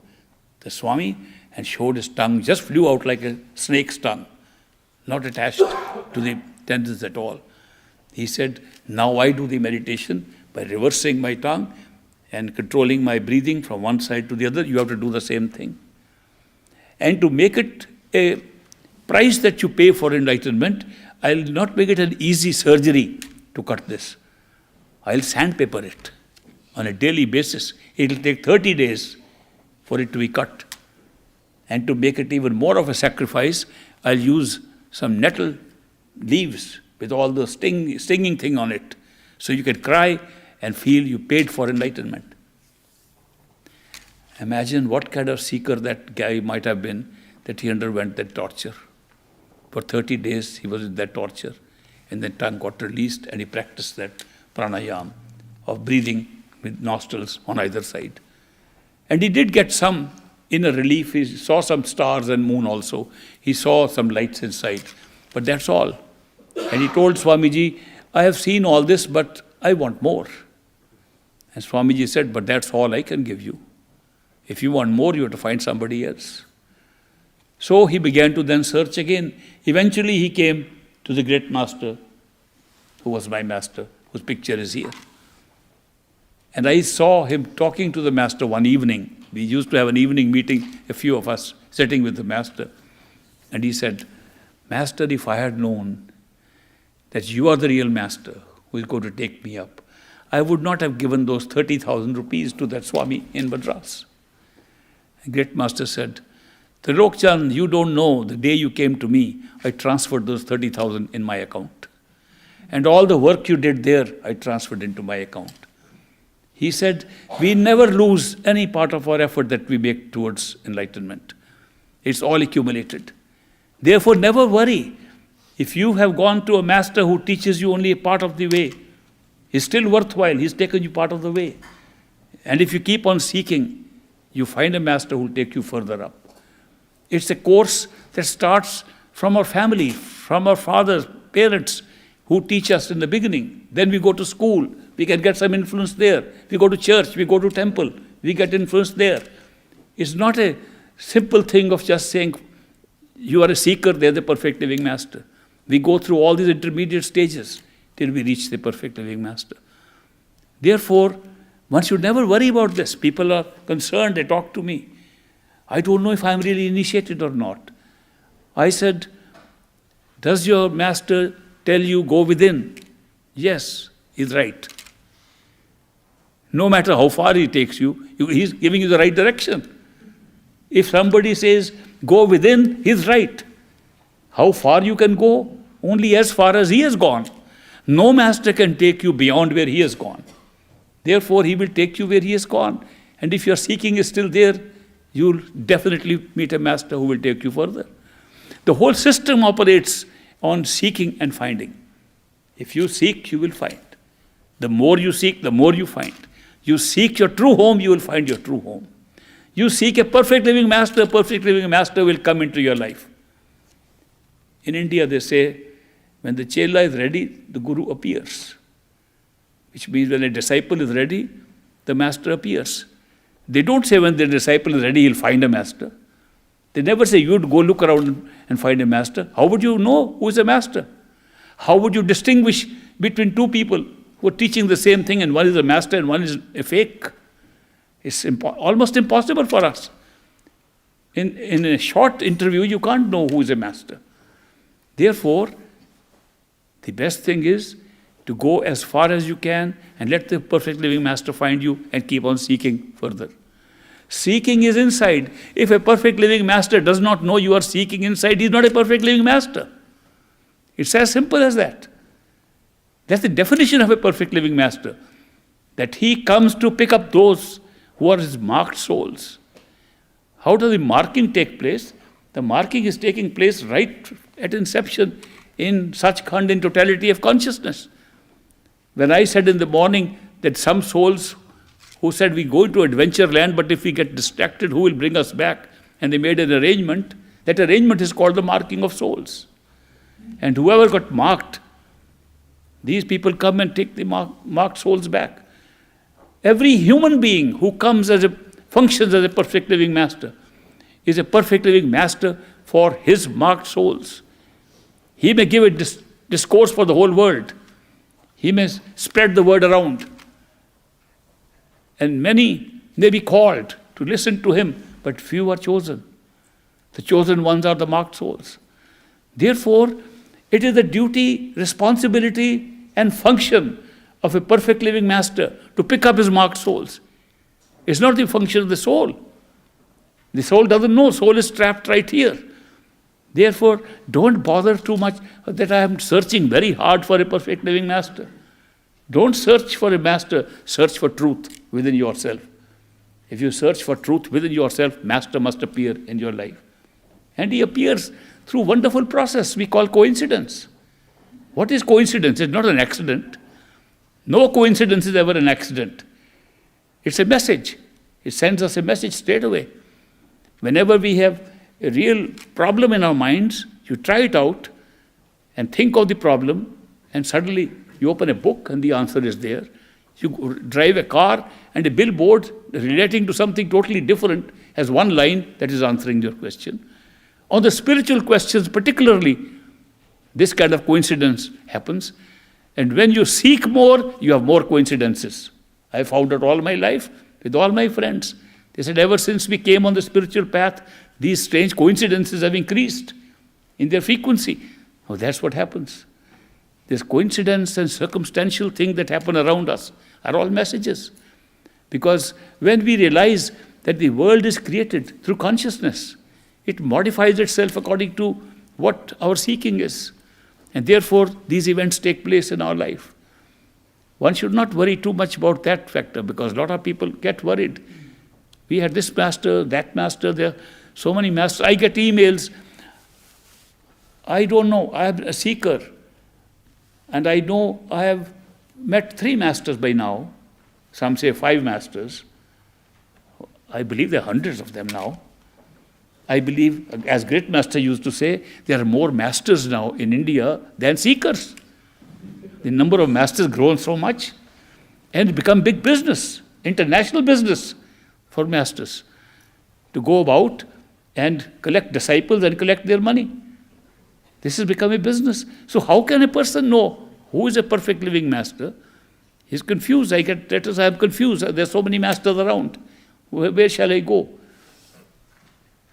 the Swami, and showed his tongue, just flew out like a snake's tongue, not attached to the tendons at all. He said, now I do the meditation by reversing my tongue and controlling my breathing from one side to the other. You have to do the same thing. And to make it a price that you pay for enlightenment, I'll not make it an easy surgery to cut this. I'll sandpaper it on a daily basis. It'll take 30 days for it to be cut. And to make it even more of a sacrifice, I'll use some nettle leaves with all the stinging thing on it. So you can cry and feel you paid for enlightenment. Imagine what kind of seeker that guy might have been, that he underwent that torture. For 30 days he was in that torture, and then tongue got released, and he practiced that pranayama of breathing with nostrils on either side. And he did get some inner relief. He saw some stars and moon also. He saw some lights inside. But that's all. And he told Swamiji, I have seen all this, but I want more. And Swamiji said, but that's all I can give you. If you want more, you have to find somebody else. So he began to then search again. Eventually he came to the great master, who was my master, whose picture is here. And I saw him talking to the master one evening. We used to have an evening meeting, a few of us sitting with the master. And he said, Master, if I had known that you are the real master who is going to take me up, I would not have given those 30,000 rupees to that Swami in Madras. The great master said, Trilokchan, you don't know, the day you came to me, I transferred those 30,000 in my account. And all the work you did there, I transferred into my account. He said, we never lose any part of our effort that we make towards enlightenment. It's all accumulated. Therefore, never worry. If you have gone to a master who teaches you only a part of the way, it's still worthwhile. He's taken you part of the way. And if you keep on seeking, you find a master who will take you further up. It's a course that starts from our family, from our fathers, parents, who teach us in the beginning. Then we go to school, we can get some influence there. We go to church, we go to temple, we get influence there. It's not a simple thing of just saying, you are a seeker, they're the perfect living master. We go through all these intermediate stages till we reach the perfect living master. Therefore, one should never worry about this. People are concerned, they talk to me. I don't know if I'm really initiated or not. I said, does your master tell you go within? Yes, he's right. No matter how far he takes you, he's giving you the right direction. If somebody says go within, he's right. How far you can go? Only as far as he has gone. No master can take you beyond where he has gone. Therefore, he will take you where he has gone. And if your seeking is still there, you'll definitely meet a master who will take you further. The whole system operates on seeking and finding. If you seek, you will find. The more you seek, the more you find. You seek your true home, you will find your true home. You seek a perfect living master will come into your life. In India, they say, when the chela is ready, the guru appears. Which means when a disciple is ready, the master appears. They don't say when the disciple is ready, he'll find a master. They never say you'd go look around and find a master. How would you know who is a master? How would you distinguish between two people who are teaching the same thing and one is a master and one is a fake? It's almost impossible for us. In a short interview, you can't know who is a master. Therefore, the best thing is to go as far as you can and let the perfect living master find you and keep on seeking further. Seeking is inside. If a perfect living master does not know you are seeking inside, he is not a perfect living master. It's as simple as that. That's the definition of a perfect living master. That he comes to pick up those who are his marked souls. How does the marking take place? The marking is taking place right at inception in Sachkhand, in totality of consciousness. When I said in the morning that some souls who said we go to adventure land, but if we get distracted, who will bring us back? And they made an arrangement. That arrangement is called the marking of souls. And whoever got marked, these people come and take the marked souls back. Every human being who comes functions as a perfect living master is a perfect living master for his marked souls. He may give a discourse for the whole world. He may spread the word around. And many may be called to listen to him, but few are chosen. The chosen ones are the marked souls. Therefore, it is the duty, responsibility, and function of a perfect living master to pick up his marked souls. It's not the function of the soul. The soul doesn't know. Soul is trapped right here. Therefore, don't bother too much that I am searching very hard for a perfect living master. Don't search for a master, search for truth within yourself. If you search for truth within yourself, master must appear in your life. And he appears through wonderful process we call coincidence. What is coincidence? It's not an accident. No coincidence is ever an accident. It's a message. It sends us a message straight away. Whenever we have a real problem in our minds, you try it out and think of the problem, and suddenly you open a book and the answer is there. You drive a car and a billboard relating to something totally different has one line that is answering your question. On the spiritual questions particularly, this kind of coincidence happens. And when you seek more, you have more coincidences. I found out all my life with all my friends. They said ever since we came on the spiritual path, these strange coincidences have increased in their frequency. Oh, that's what happens. This coincidence and circumstantial things that happen around us are all messages. Because when we realize that the world is created through consciousness, it modifies itself according to what our seeking is. And therefore, these events take place in our life. One should not worry too much about that factor, because a lot of people get worried. We had this master, that master, there are so many masters. I get emails. I don't know, I am a seeker. And I know I have met 3 masters by now. Some say 5 masters. I believe there are hundreds of them now. I believe, as great master used to say, there are more masters now in India than seekers. The number of masters grown so much, and become big business, international business for masters, to go about and collect disciples and collect their money. This has become a business. So how can a person know who is a perfect living master? He's confused. I get letters, I am confused. There are so many masters around. Where shall I go?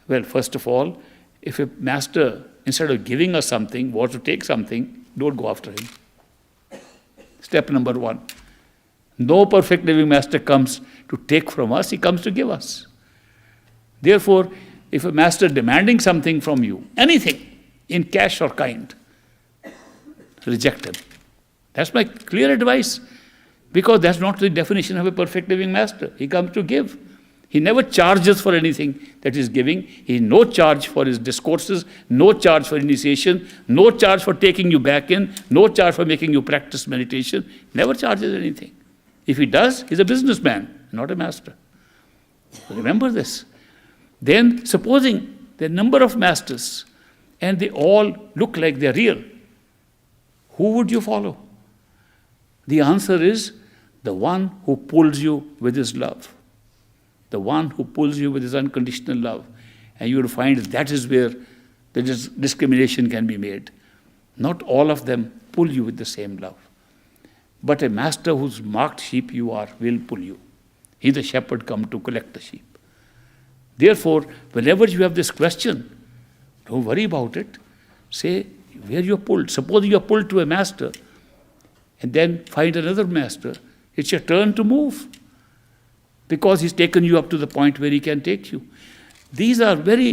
Well, first of all, if a master, instead of giving us something, wants to take something, don't go after him. Step number 1. No perfect living master comes to take from us, he comes to give us. Therefore, if a master demanding something from you, anything, in cash or kind, reject him. That's my clear advice, because that's not the definition of a perfect living master. He comes to give. He never charges for anything that he's giving. He no charge for his discourses, no charge for initiation, no charge for taking you back in, no charge for making you practice meditation. Never charges anything. If he does, he's a businessman, not a master. Remember this. Then, supposing the number of masters, and they all look like they're real, who would you follow? The answer is the one who pulls you with his love. The one who pulls you with his unconditional love. And you will find that is where the discrimination can be made. Not all of them pull you with the same love. But a master whose marked sheep you are will pull you. He, the shepherd, come to collect the sheep. Therefore, whenever you have this question, don't worry about it. Say where you are pulled. Suppose you are pulled to a master, and then find another master. It's your turn to move. because he's taken you up to the point where he can take you. These are very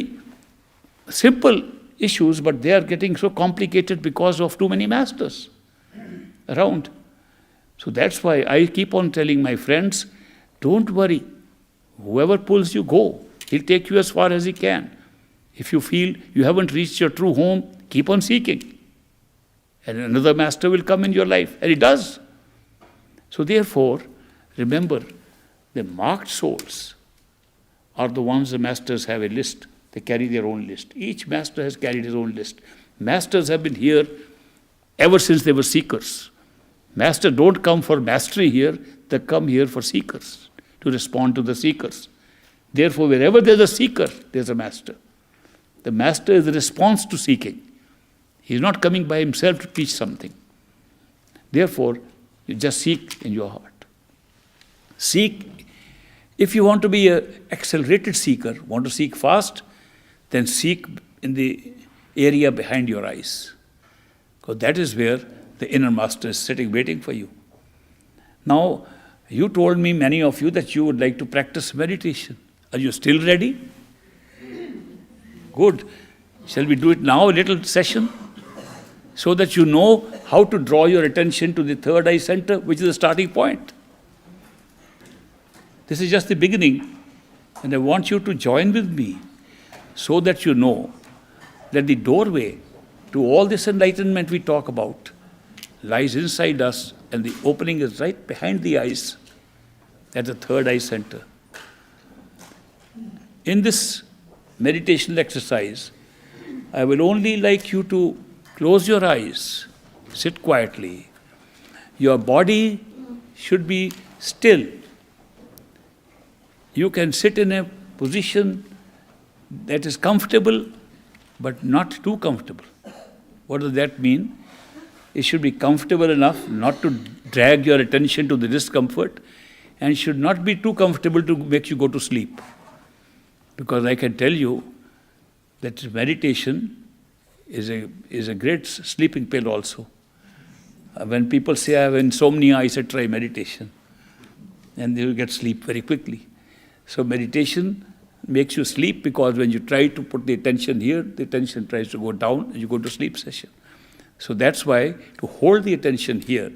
simple issues, but they are getting so complicated because of too many masters around. So that's why I keep on telling my friends, don't worry. Whoever pulls you, go. He'll take you as far as he can. If you feel you haven't reached your true home, keep on seeking. And another master will come in your life. And he does. So therefore, remember, the marked souls are the ones the masters have a list. They carry their own list. Each master has carried his own list. Masters have been here ever since they were seekers. Masters don't come for mastery here, they come here for seekers, to respond to the seekers. Therefore, wherever there's a seeker, there's a master. The master is the response to seeking. He's not coming by himself to teach something. Therefore, you just seek in your heart. Seek. If you want to be an accelerated seeker, want to seek fast, then seek in the area behind your eyes. Because that is where the inner master is sitting, waiting for you. Now, you told me, many of you, that you would like to practice meditation. Are you still ready? Good. Shall we do it now, a little session? So that you know how to draw your attention to the third eye center, which is the starting point. This is just the beginning. And I want you to join with me so that you know that the doorway to all this enlightenment we talk about lies inside us, and the opening is right behind the eyes, at the third eye center. In this meditational exercise, I will only like you to close your eyes, sit quietly. Your body should be still. You can sit in a position that is comfortable, but not too comfortable. What does that mean? It should be comfortable enough not to drag your attention to the discomfort, and should not be too comfortable to make you go to sleep. Because I can tell you that meditation is a great sleeping pill also. When people say I have insomnia, I say try meditation. And they will get sleep very quickly. So meditation makes you sleep, because when you try to put the attention here, the attention tries to go down and you go to sleep session. So that's why to hold the attention here,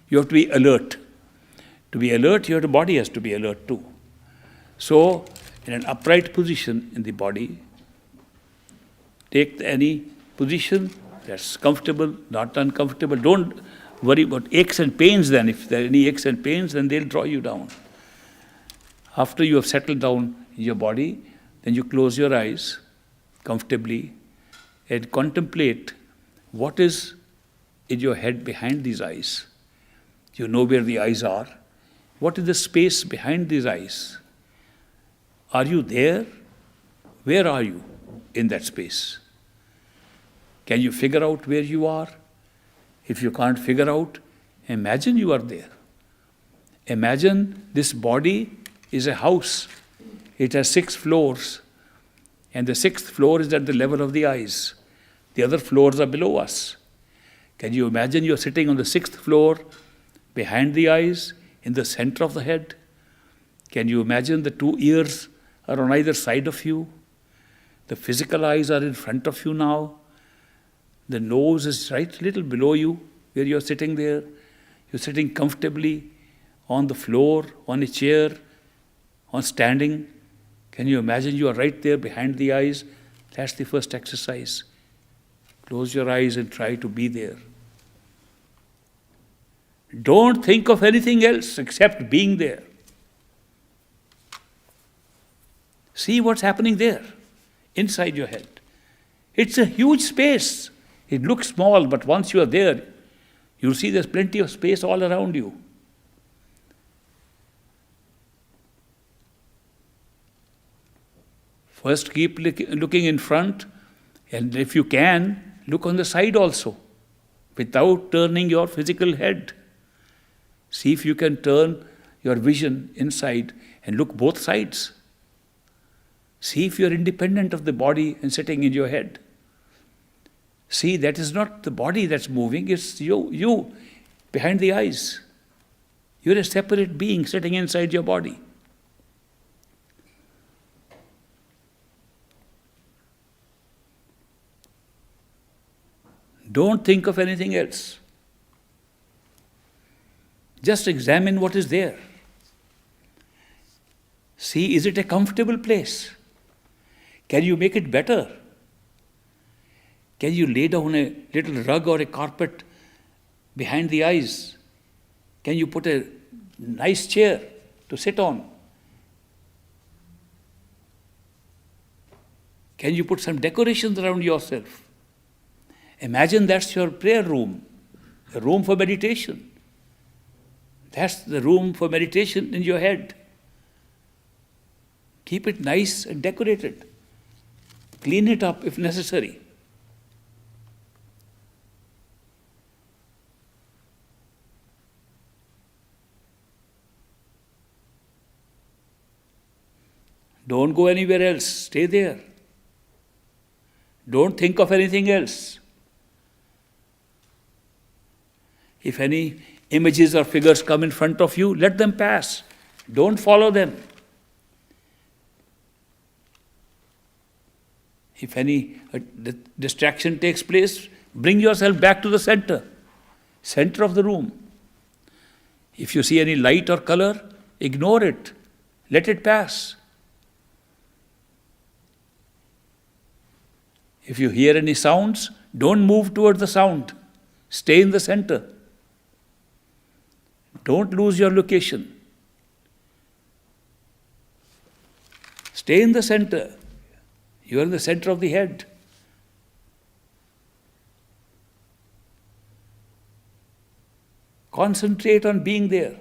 you have to be alert. To be alert, your body has to be alert too. So in an upright position in the body, take any position that's comfortable, not uncomfortable. Don't worry about aches and pains then. If there are any aches and pains, then they'll draw you down. After you have settled down in your body, then you close your eyes comfortably and contemplate what is in your head behind these eyes. You know where the eyes are. What is the space behind these eyes? Are you there? Where are you in that space? Can you figure out where you are? If you can't figure out, imagine you are there. Imagine this body is a house. It has 6 floors, and the 6th floor is at the level of the eyes. The other floors are below us. Can you imagine you're sitting on the 6th floor, behind the eyes, in the center of the head? Can you imagine the 2 ears are on either side of you? The physical eyes are in front of you now. The nose is right a little below you, where you're sitting there. You're sitting comfortably on the floor, on a chair, on standing. Can you imagine you are right there behind the eyes? That's the first exercise. Close your eyes and try to be there. Don't think of anything else except being there. See what's happening there, inside your head. It's a huge space. It looks small, but once you are there, you'll see there's plenty of space all around you. First, keep looking in front, and if you can, look on the side also, without turning your physical head. See if you can turn your vision inside and look both sides. See if you're independent of the body and sitting in your head. See, that is not the body that's moving, it's you behind the eyes. You're a separate being sitting inside your body. Don't think of anything else. Just examine what is there. See, is it a comfortable place? Can you make it better? Can you lay down a little rug or a carpet behind the eyes? Can you put a nice chair to sit on? Can you put some decorations around yourself? Imagine that's your prayer room, a room for meditation. That's the room for meditation in your head. Keep it nice and decorated. Clean it up if necessary. Don't go anywhere else. Stay there. Don't think of anything else. If any images or figures come in front of you, let them pass. Don't follow them. If any distraction takes place, bring yourself back to the center of the room. If you see any light or color, ignore it. Let it pass. If you hear any sounds, don't move towards the sound. Stay in the center. Don't lose your location. Stay in the center. You are in the center of the head. Concentrate on being there.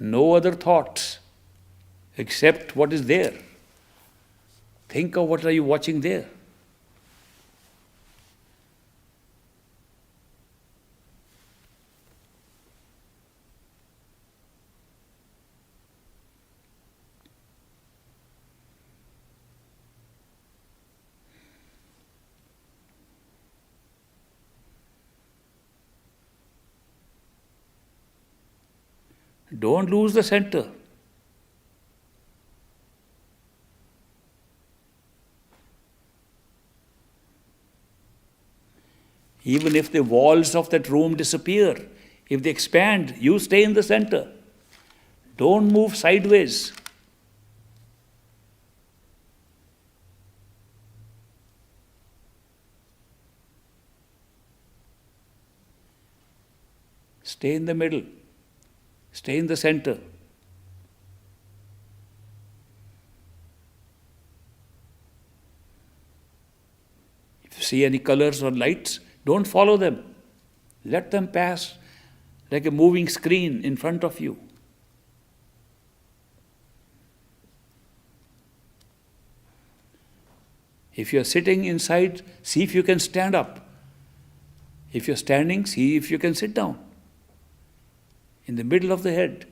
No other thoughts except what is there. Think of what are you watching there. Don't lose the center. Even if the walls of that room disappear, if they expand, you stay in the center. Don't move sideways. Stay in the middle. Stay in the center. If you see any colors or lights, don't follow them. Let them pass like a moving screen in front of you. If you are sitting inside, see if you can stand up. If you're standing, see if you can sit down. In the middle of the head.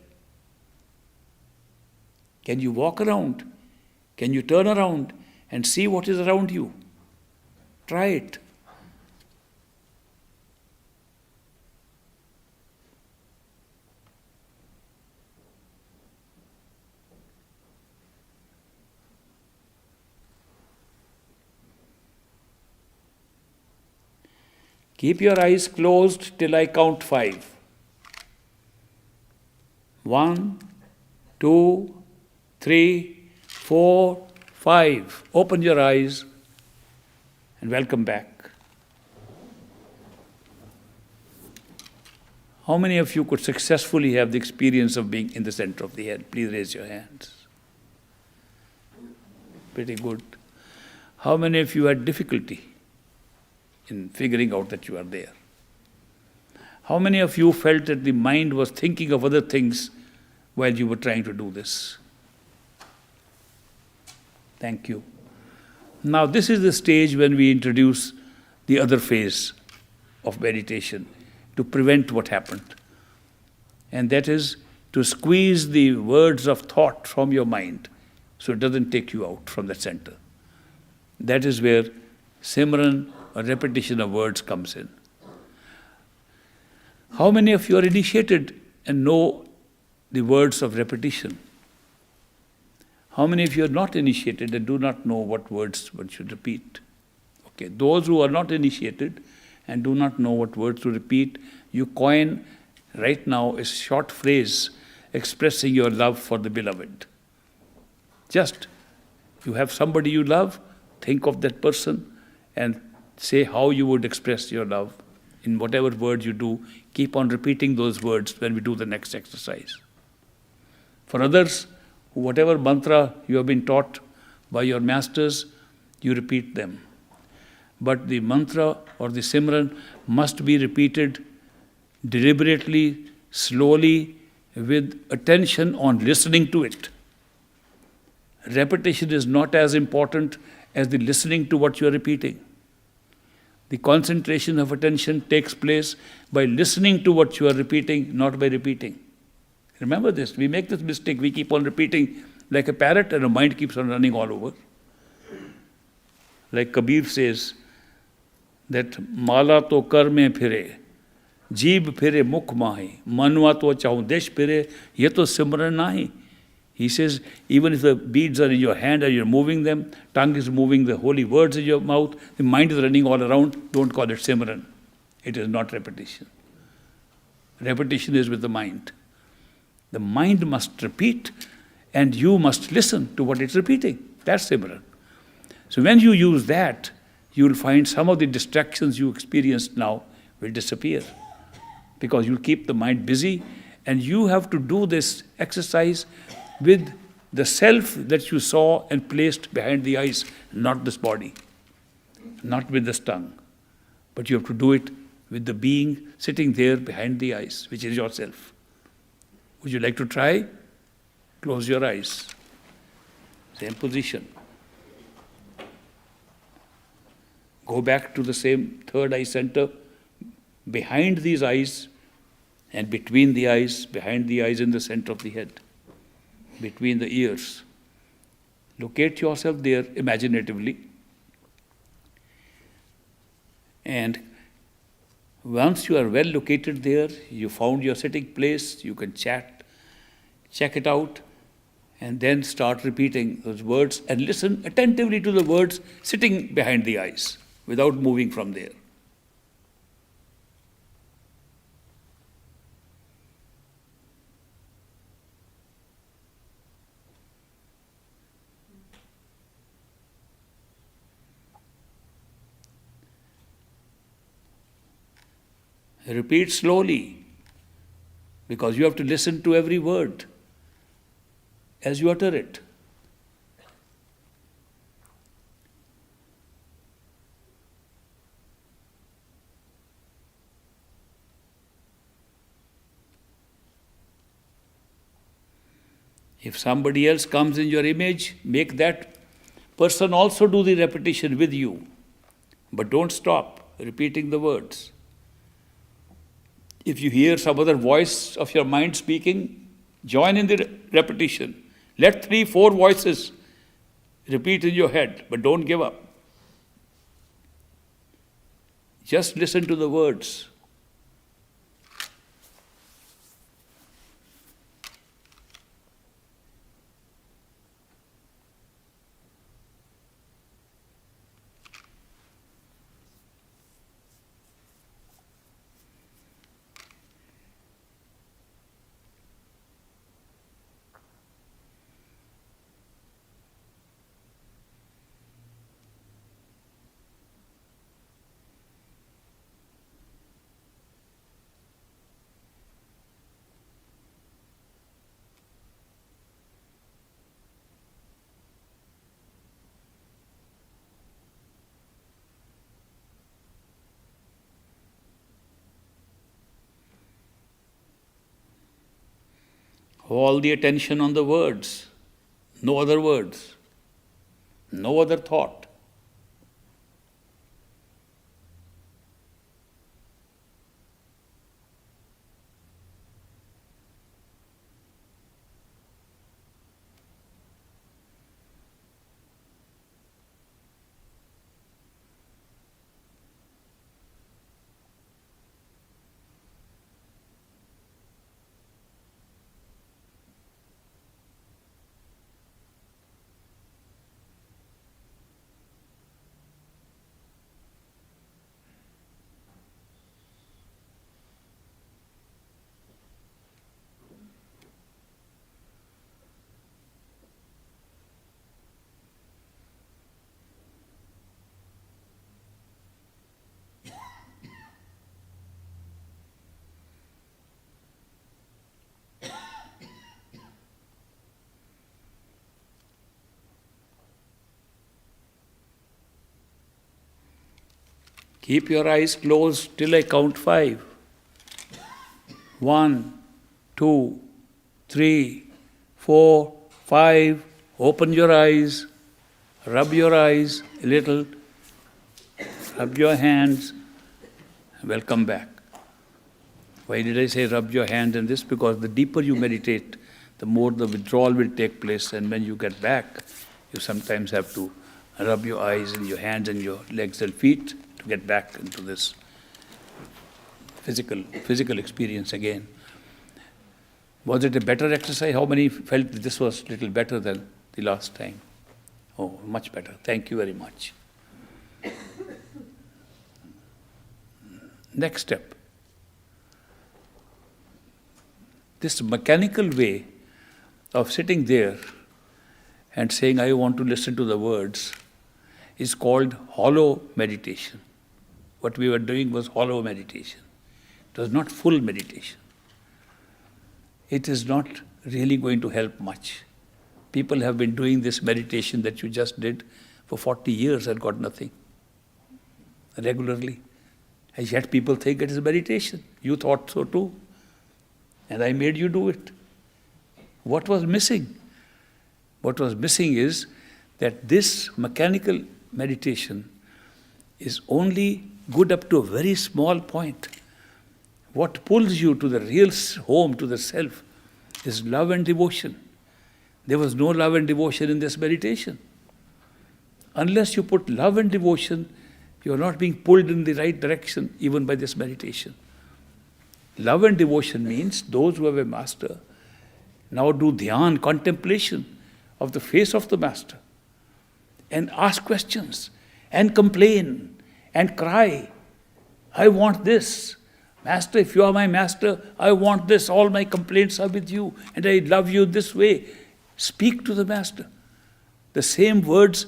Can you walk around? Can you turn around and see what is around you? Try it. Keep your eyes closed till I count 5. 1, 2, 3, 4, 5. Open your eyes and welcome back. How many of you could successfully have the experience of being in the center of the head? Please raise your hands. Pretty good. How many of you had difficulty in figuring out that you are there? How many of you felt that the mind was thinking of other things while you were trying to do this? Thank you. Now this is the stage when we introduce the other phase of meditation to prevent what happened. And that is to squeeze the words of thought from your mind so it doesn't take you out from that center. That is where Simran or repetition of words comes in. How many of you are initiated and know the words of repetition? How many of you are not initiated and do not know what words one should repeat? Okay, those who are not initiated and do not know what words to repeat, you coin right now a short phrase expressing your love for the beloved. Just, you have somebody you love, think of that person and say how you would express your love. In whatever words you do, keep on repeating those words when we do the next exercise. For others, whatever mantra you have been taught by your masters, you repeat them. But the mantra or the simran must be repeated deliberately, slowly, with attention on listening to it. Repetition is not as important as the listening to what you are repeating. The concentration of attention takes place by listening to what you are repeating, not by repeating. Remember this, we make this mistake, we keep on repeating like a parrot and our mind keeps on running all over. Like Kabir says, that mala to kar mein phire, jeeb phire mukh mahi, manwa to chahu desh phire, ye to simran nahi. He says, even if the beads are in your hand and you're moving them, tongue is moving the holy words in your mouth, the mind is running all around, don't call it simran. It is not repetition. Repetition is with the mind. The mind must repeat and you must listen to what it's repeating. That's simran. So when you use that, you will find some of the distractions you experienced now will disappear. Because you'll keep the mind busy and you have to do this exercise with the self that you saw and placed behind the eyes, not this body, not with this tongue. But you have to do it with the being sitting there behind the eyes, which is yourself. Would you like to try? Close your eyes. Same position. Go back to the same third eye center, behind these eyes and between the eyes, behind the eyes in the center of the head, between the ears. Locate yourself there imaginatively. And once you are well located there, you found your sitting place, you can check it out, and then start repeating those words and listen attentively to the words sitting behind the eyes without moving from there. Repeat slowly, because you have to listen to every word as you utter it. If somebody else comes in your image, make that person also do the repetition with you. But don't stop repeating the words. If you hear some other voice of your mind speaking, join in the repetition. Let 3-4 voices repeat in your head, but don't give up. Just listen to the words. All the attention on the words, no other words, no other thought. Keep your eyes closed till I count 5. 1, 2, 3, 4, 5. Open your eyes. Rub your eyes a little. Rub your hands. Welcome back. Why did I say rub your hands in this? Because the deeper you meditate, the more the withdrawal will take place. And when you get back, you sometimes have to rub your eyes and your hands and your legs and feet to get back into this physical experience again. Was it a better exercise? How many felt that this was a little better than the last time? Oh, much better. Thank you very much. Next step. This mechanical way of sitting there and saying, I want to listen to the words, is called hollow meditation. What we were doing was hollow meditation. It was not full meditation. It is not really going to help much. People have been doing this meditation that you just did for 40 years and got nothing regularly. And yet people think it is meditation. You thought so too. And I made you do it. What was missing? What was missing is that this mechanical meditation is only good up to a very small point. What pulls you to the real home, to the self, is love and devotion. There was no love and devotion in this meditation. Unless you put love and devotion, you are not being pulled in the right direction even by this meditation. Love and devotion means those who have a master now do dhyan, contemplation of the face of the master, and ask questions, and complain, and cry. I want this. Master, if you are my master, I want this. All my complaints are with you, and I love you this way. Speak to the master. The same words,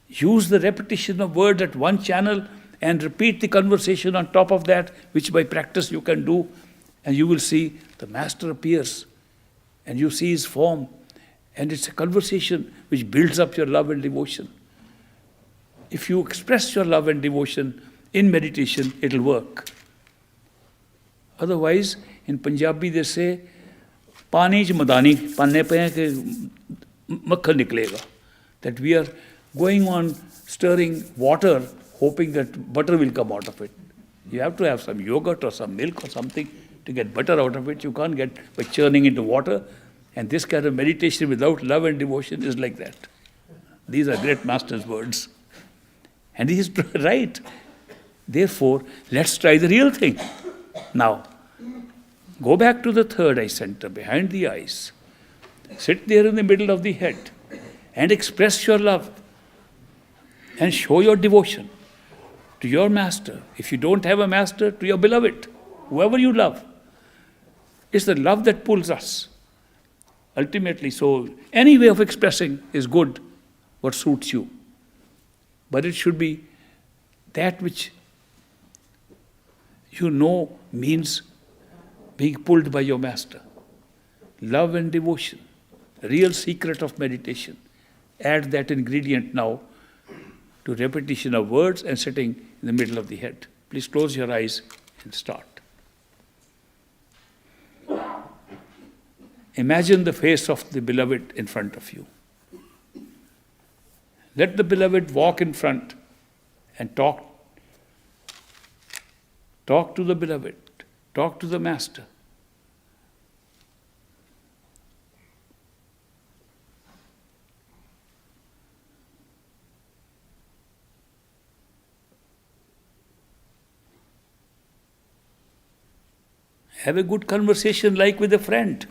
use the repetition of words at one channel and repeat the conversation on top of that, which by practice you can do, and you will see the master appears, and you see his form, and it's a conversation which builds up your love and devotion. If you express your love and devotion in meditation, it'll work. Otherwise, in Punjabi they say, "Pani ch madani panne pe ke makhan niklega." That we are going on stirring water, hoping that butter will come out of it. You have to have some yogurt or some milk or something to get butter out of it. You can't get by churning into water. And this kind of meditation without love and devotion is like that. These are great master's words. And he is right. Therefore, let's try the real thing. Now, go back to the third eye center, behind the eyes. Sit there in the middle of the head and express your love and show your devotion to your master. If you don't have a master, to your beloved, whoever you love. It's the love that pulls us. Ultimately, so any way of expressing is good, what suits you. But it should be that which you know means being pulled by your master. Love and devotion, real secret of meditation. Add that ingredient now to repetition of words and sitting in the middle of the head. Please close your eyes and start. Imagine the face of the beloved in front of you. Let the beloved walk in front and talk. Talk to the beloved. Talk to the master. Have a good conversation like with a friend.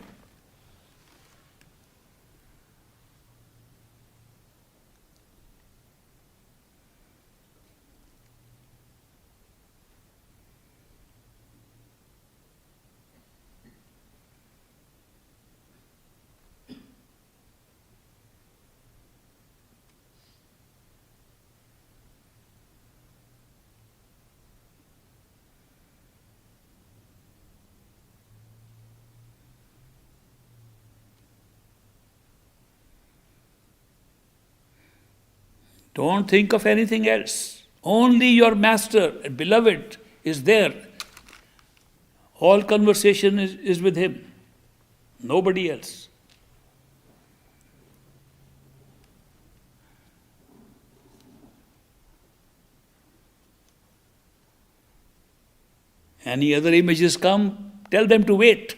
Don't think of anything else. Only your master, beloved, is there. All conversation is with him, nobody else. Any other images come, tell them to wait.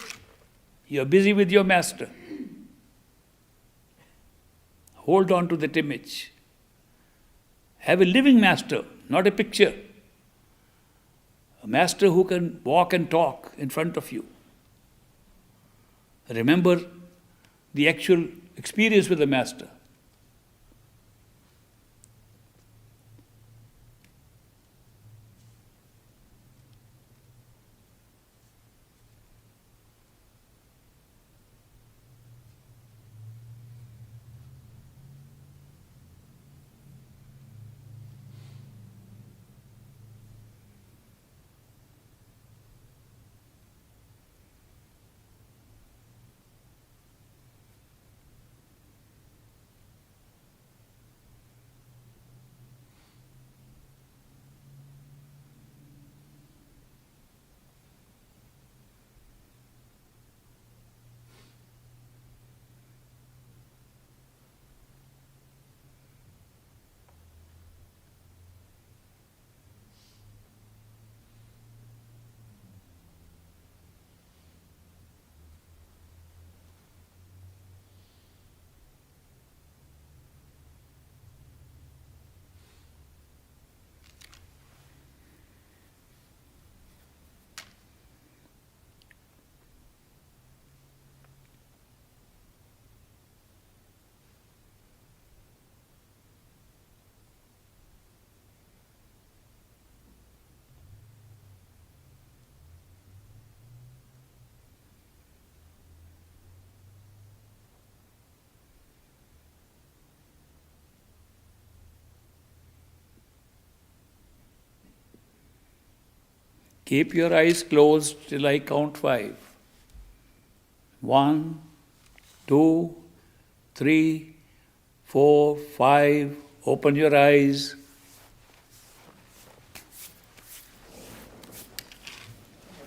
You are busy with your master. Hold on to that image. Have a living master, not a picture. A master who can walk and talk in front of you. Remember the actual experience with the master. Keep your eyes closed till I count 5. 1, 2, 3, 4, 5. Open your eyes.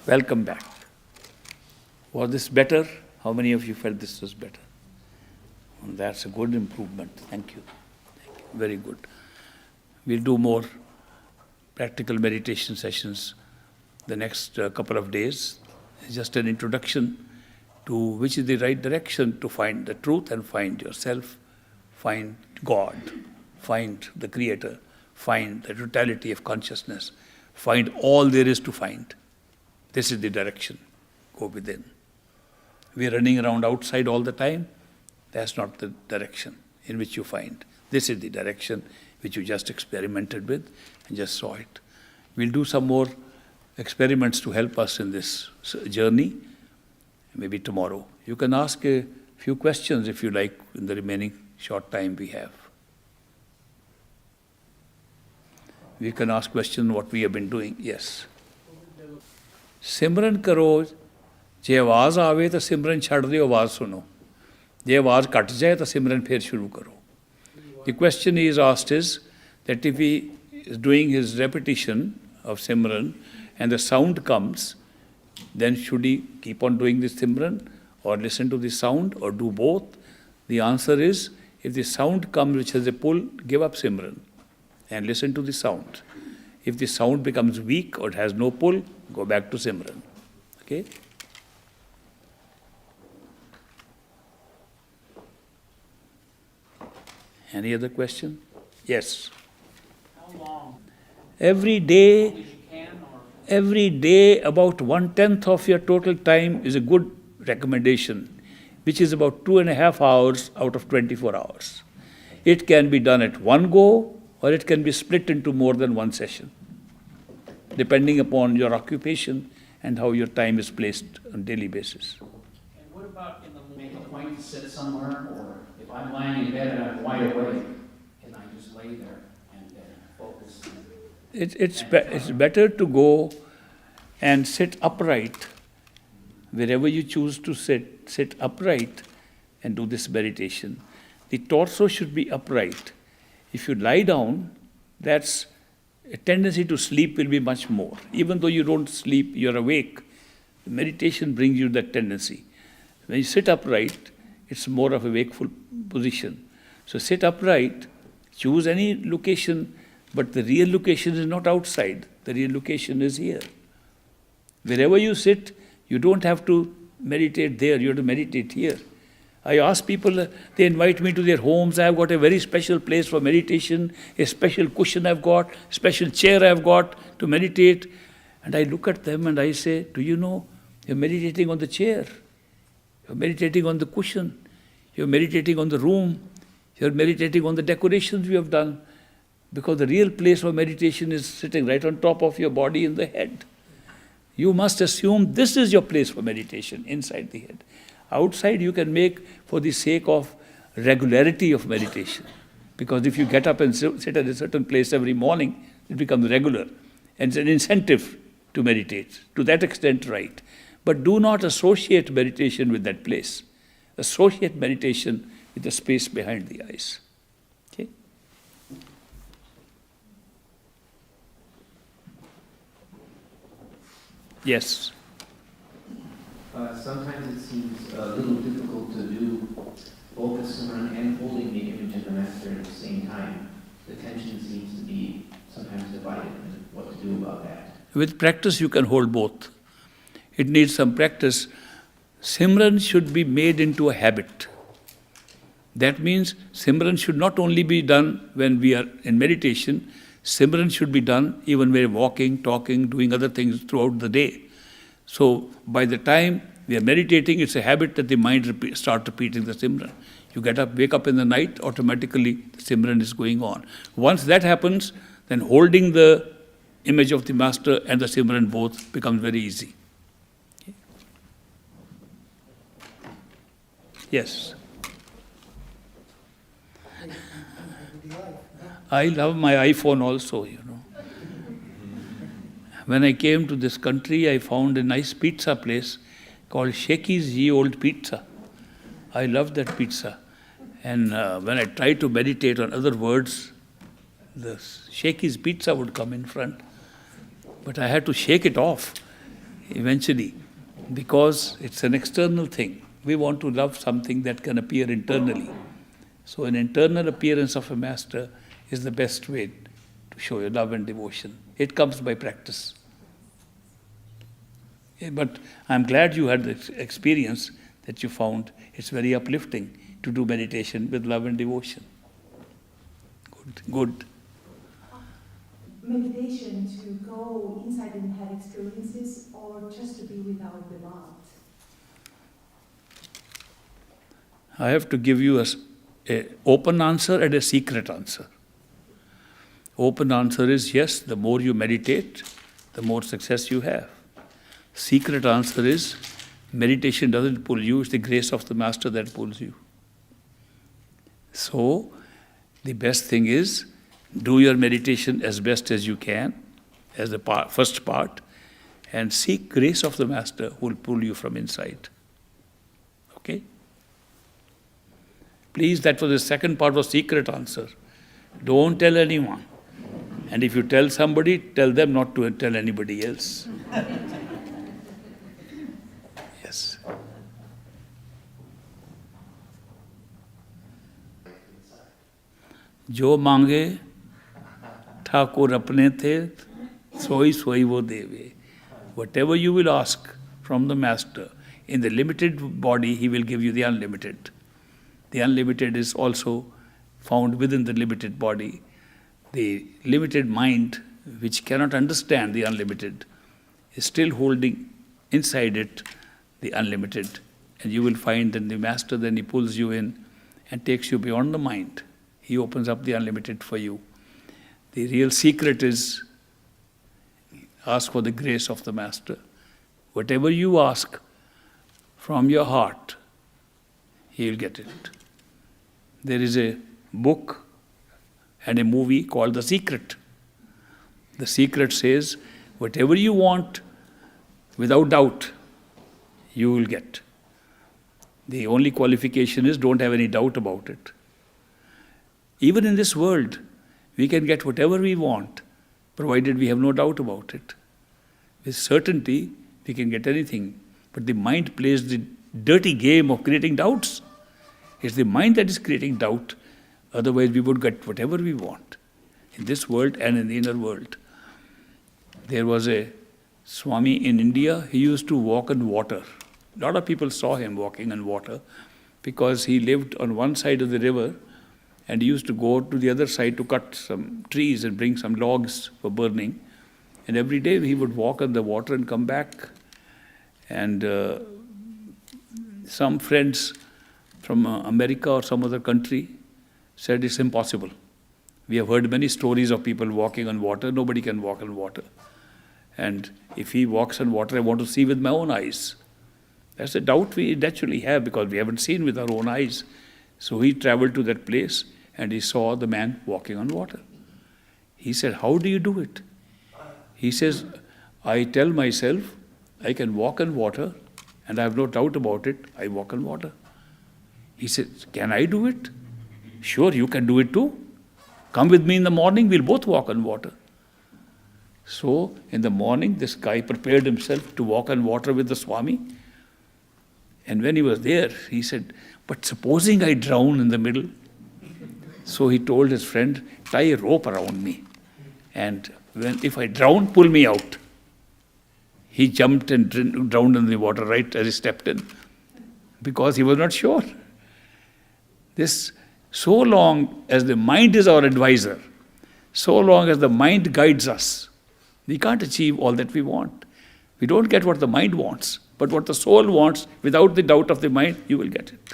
Welcome back. Was this better? How many of you felt this was better? Well, that's a good improvement. Thank you. Very good. We'll do more practical meditation sessions the next couple of days. It's just an introduction to which is the right direction to find the truth and find yourself, find God, find the Creator, find the totality of consciousness, find all there is to find. This is the direction. Go within. We are running around outside all the time. That's not the direction in which you find. This is the direction which you just experimented with and just saw it. We'll do some more experiments to help us in this journey, maybe tomorrow. You can ask a few questions if you like in the remaining short time we have. We can ask questions what we have been doing. Yes. सिमरन करो, जे आवाज़ आवे तो सिमरन छड़ दियो, आवाज़ सुनो. जे आवाज़ cut जाए तो सिमरन फिर शुरू करो. The question he is asked is that if he is doing his repetition of Simran and the sound comes, then should he keep on doing this Simran or listen to the sound or do both? The answer is, if the sound comes which has a pull, give up Simran and listen to the sound. If the sound becomes weak or has no pull, go back to Simran. Okay? Any other question? Yes. How long? Every day, about 1/10 of your total time is a good recommendation, which is about 2.5 hours out of 24 hours. It can be done at one go, or it can be split into more than one session, depending upon your occupation and how your time is placed on a daily basis. And what about in the make a point to sit somewhere, or if I'm lying in bed and I'm wide awake, can I just lay there and focus? It's better to go and sit upright. Wherever you choose to sit upright and do this meditation. The torso should be upright. If you lie down, that's a tendency to sleep will be much more. Even though you don't sleep, you're awake. Meditation brings you that tendency. When you sit upright, it's more of a wakeful position. So sit upright, choose any location, but the real location is not outside. The real location is here. Wherever you sit, you don't have to meditate there, you have to meditate here. I ask people, they invite me to their homes, I've got a very special place for meditation, a special cushion I've got, special chair I've got to meditate. And I look at them and I say, do you know, you're meditating on the chair, you're meditating on the cushion, you're meditating on the room, you're meditating on the decorations you have done, because the real place for meditation is sitting right on top of your body in the head. You must assume this is your place for meditation, inside the head. Outside you can make for the sake of regularity of meditation. Because if you get up and sit at a certain place every morning, it becomes regular. And it's an incentive to meditate. To that extent, right. But do not associate meditation with that place. Associate meditation with the space behind the eyes. Okay? Yes. Sometimes it seems a little difficult to do both the Simran and holding the image of the Master at the same time. The tension seems to be sometimes divided in what to do about that. With practice you can hold both. It needs some practice. Simran should be made into a habit. That means Simran should not only be done when we are in meditation, Simran should be done even when we are walking, talking, doing other things throughout the day. So by the time we are meditating, it's a habit that the mind start repeating the Simran. You get up, wake up in the night, automatically the Simran is going on. Once that happens, then holding the image of the Master and the Simran both becomes very easy. Okay. Yes. I love my iPhone also, you know. When I came to this country, I found a nice pizza place called Shakey's Ye Old Pizza. I love that pizza. And when I tried to meditate on other words, the Shakey's Pizza would come in front. But I had to shake it off eventually because it's an external thing. We want to love something that can appear internally. So an internal appearance of a Master is the best way to show your love and devotion. It comes by practice. But I'm glad you had the experience that you found. It's very uplifting to do meditation with love and devotion. Good. Meditation to go inside and have experiences, or just to be without the mind? I have to give you an open answer and a secret answer. Open answer is yes, the more you meditate, the more success you have. Secret answer is meditation doesn't pull you, it's the grace of the Master that pulls you. So, the best thing is do your meditation as best as you can, as the first part, and seek grace of the Master who will pull you from inside. Okay? Please, that was the second part of secret answer. Don't tell anyone. And if you tell somebody, tell them not to tell anybody else. Yes. जो मांगे ठाकुर अपने थे सोई सोई वो देवे. Whatever you will ask from the Master, in the limited body, he will give you the unlimited. The unlimited is also found within the limited body. The limited mind, which cannot understand the unlimited, is still holding inside it the unlimited. And you will find that the Master, then he pulls you in and takes you beyond the mind. He opens up the unlimited for you. The real secret is ask for the grace of the Master. Whatever you ask from your heart, he will get it. There is a book and a movie called The Secret. The Secret says, whatever you want, without doubt, you will get. The only qualification is don't have any doubt about it. Even in this world, we can get whatever we want provided we have no doubt about it. With certainty, we can get anything. But the mind plays the dirty game of creating doubts. It's the mind that is creating doubt. Otherwise, we would get whatever we want in this world and in the inner world. There was a Swami in India. He used to walk on water. A lot of people saw him walking on water because he lived on one side of the river and he used to go to the other side to cut some trees and bring some logs for burning. And every day he would walk on the water and come back. And some friends from America or some other country said it's impossible. We have heard many stories of people walking on water. Nobody can walk on water. And if he walks on water, I want to see with my own eyes. That's a doubt we naturally have because we haven't seen with our own eyes. So he traveled to that place and he saw the man walking on water. He said, how do you do it? He says, I tell myself I can walk on water and I have no doubt about it. I walk on water. He said, can I do it? Sure, you can do it too. Come with me in the morning, we'll both walk on water. So, in the morning, this guy prepared himself to walk on water with the Swami. And when he was there, he said, but supposing I drown in the middle? So he told his friend, tie a rope around me. And if I drown, pull me out. He jumped and drowned in the water right as he stepped in because he was not sure. This, so long as the mind is our advisor, so long as the mind guides us, we can't achieve all that we want. We don't get what the mind wants, but what the soul wants, without the doubt of the mind, you will get it.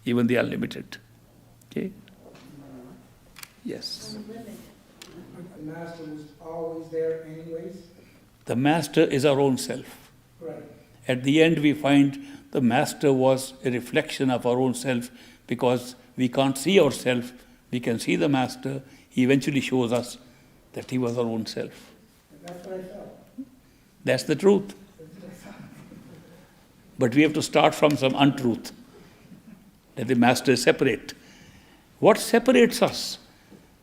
Even the unlimited. Okay? Yes. The master was always there anyways? The master is our own self. Right. At the end, we find the master was a reflection of our own self because we can't see ourselves. We can see the master. He eventually shows us that he was our own self. That's what I felt. That's the truth. But we have to start from some untruth, that the master is separate. What separates us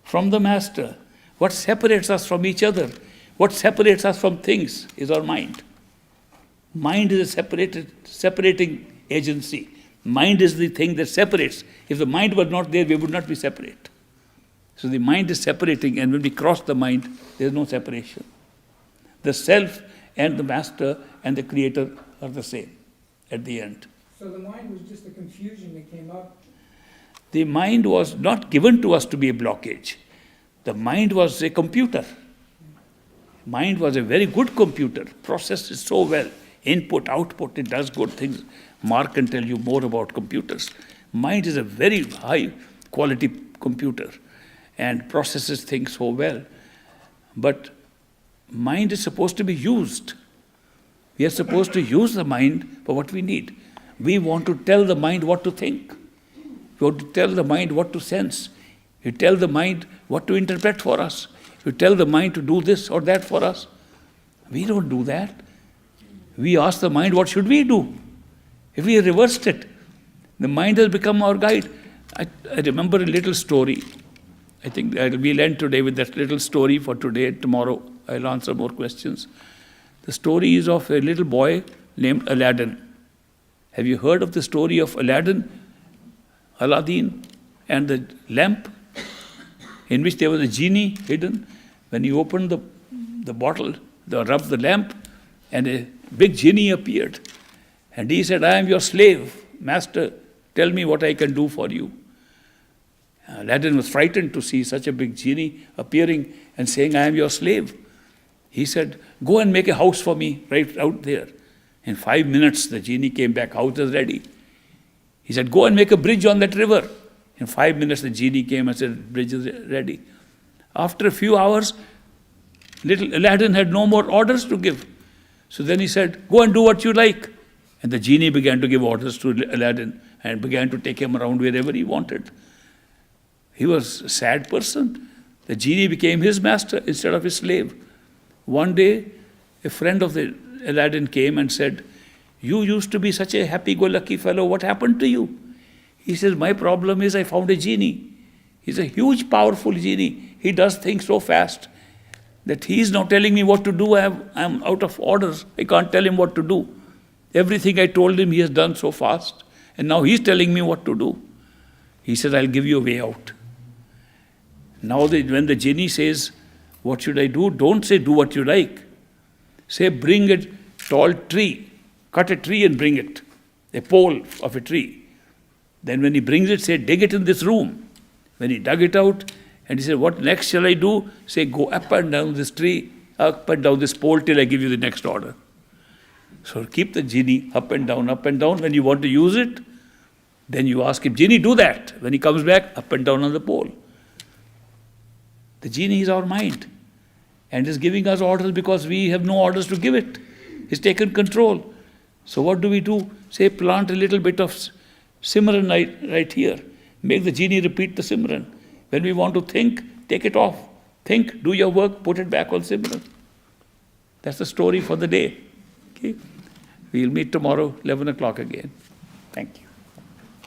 from the master? What separates us from each other? What separates us from things is our mind. Mind is a separating agency. Mind is the thing that separates. If the mind were not there, we would not be separate. So the mind is separating, and when we cross the mind, there is no separation. The self and the master and the creator are the same at the end. So the mind was just a confusion that came up? The mind was not given to us to be a blockage. The mind was a computer. Mind was a very good computer, processes so well. Input, output, it does good things. Mark can tell you more about computers. Mind is a very high quality computer and processes things so well. But mind is supposed to be used. We are supposed to use the mind for what we need. We want to tell the mind what to think. We want to tell the mind what to sense. We tell the mind what to interpret for us. We tell the mind to do this or that for us. We don't do that. We ask the mind, what should we do? If we reversed it, the mind has become our guide. I remember a little story. I think we'll end today with that little story for today. Tomorrow I'll answer more questions. The story is of a little boy named Aladdin. Have you heard of the story of Aladdin and the lamp in which there was a genie hidden? When you opened the bottle, rubbed the lamp, and a big genie appeared. And he said, I am your slave. Master, tell me what I can do for you. Aladdin was frightened to see such a big genie appearing and saying, I am your slave. He said, go and make a house for me right out there. In 5 minutes, the genie came back, house is ready. He said, go and make a bridge on that river. In 5 minutes, the genie came and said, bridge is ready. After a few hours, little Aladdin had no more orders to give. So then he said, go and do what you like. And the genie began to give orders to Aladdin and began to take him around wherever he wanted. He was a sad person. The genie became his master instead of his slave. One day, a friend of the Aladdin came and said, you used to be such a happy-go-lucky fellow. What happened to you? He says, my problem is I found a genie. He's a huge, powerful genie. He does things so fast. that he is now telling me what to do. I am out of orders. I can't tell him what to do. Everything I told him he has done so fast. And now he's telling me what to do. He said, I'll give you a way out. Now when the genie says, what should I do? Don't say do what you like. Say bring a tall tree. Cut a tree and bring it. A pole of a tree. Then when he brings it, say dig it in this room. When he dug it out, and he said, what next shall I do? Say, go up and down this tree, up and down this pole till I give you the next order. So keep the genie up and down, up and down. When you want to use it, then you ask him, genie, do that. When he comes back, up and down on the pole. The genie is our mind and is giving us orders because we have no orders to give it. He's taken control. So what do? Say, plant a little bit of Simran right here. Make the genie repeat the Simran. When we want to think, take it off. Think, do your work, put it back on Simran. That's the story for the day. Okay? We'll meet tomorrow, 11 o'clock again. Thank you.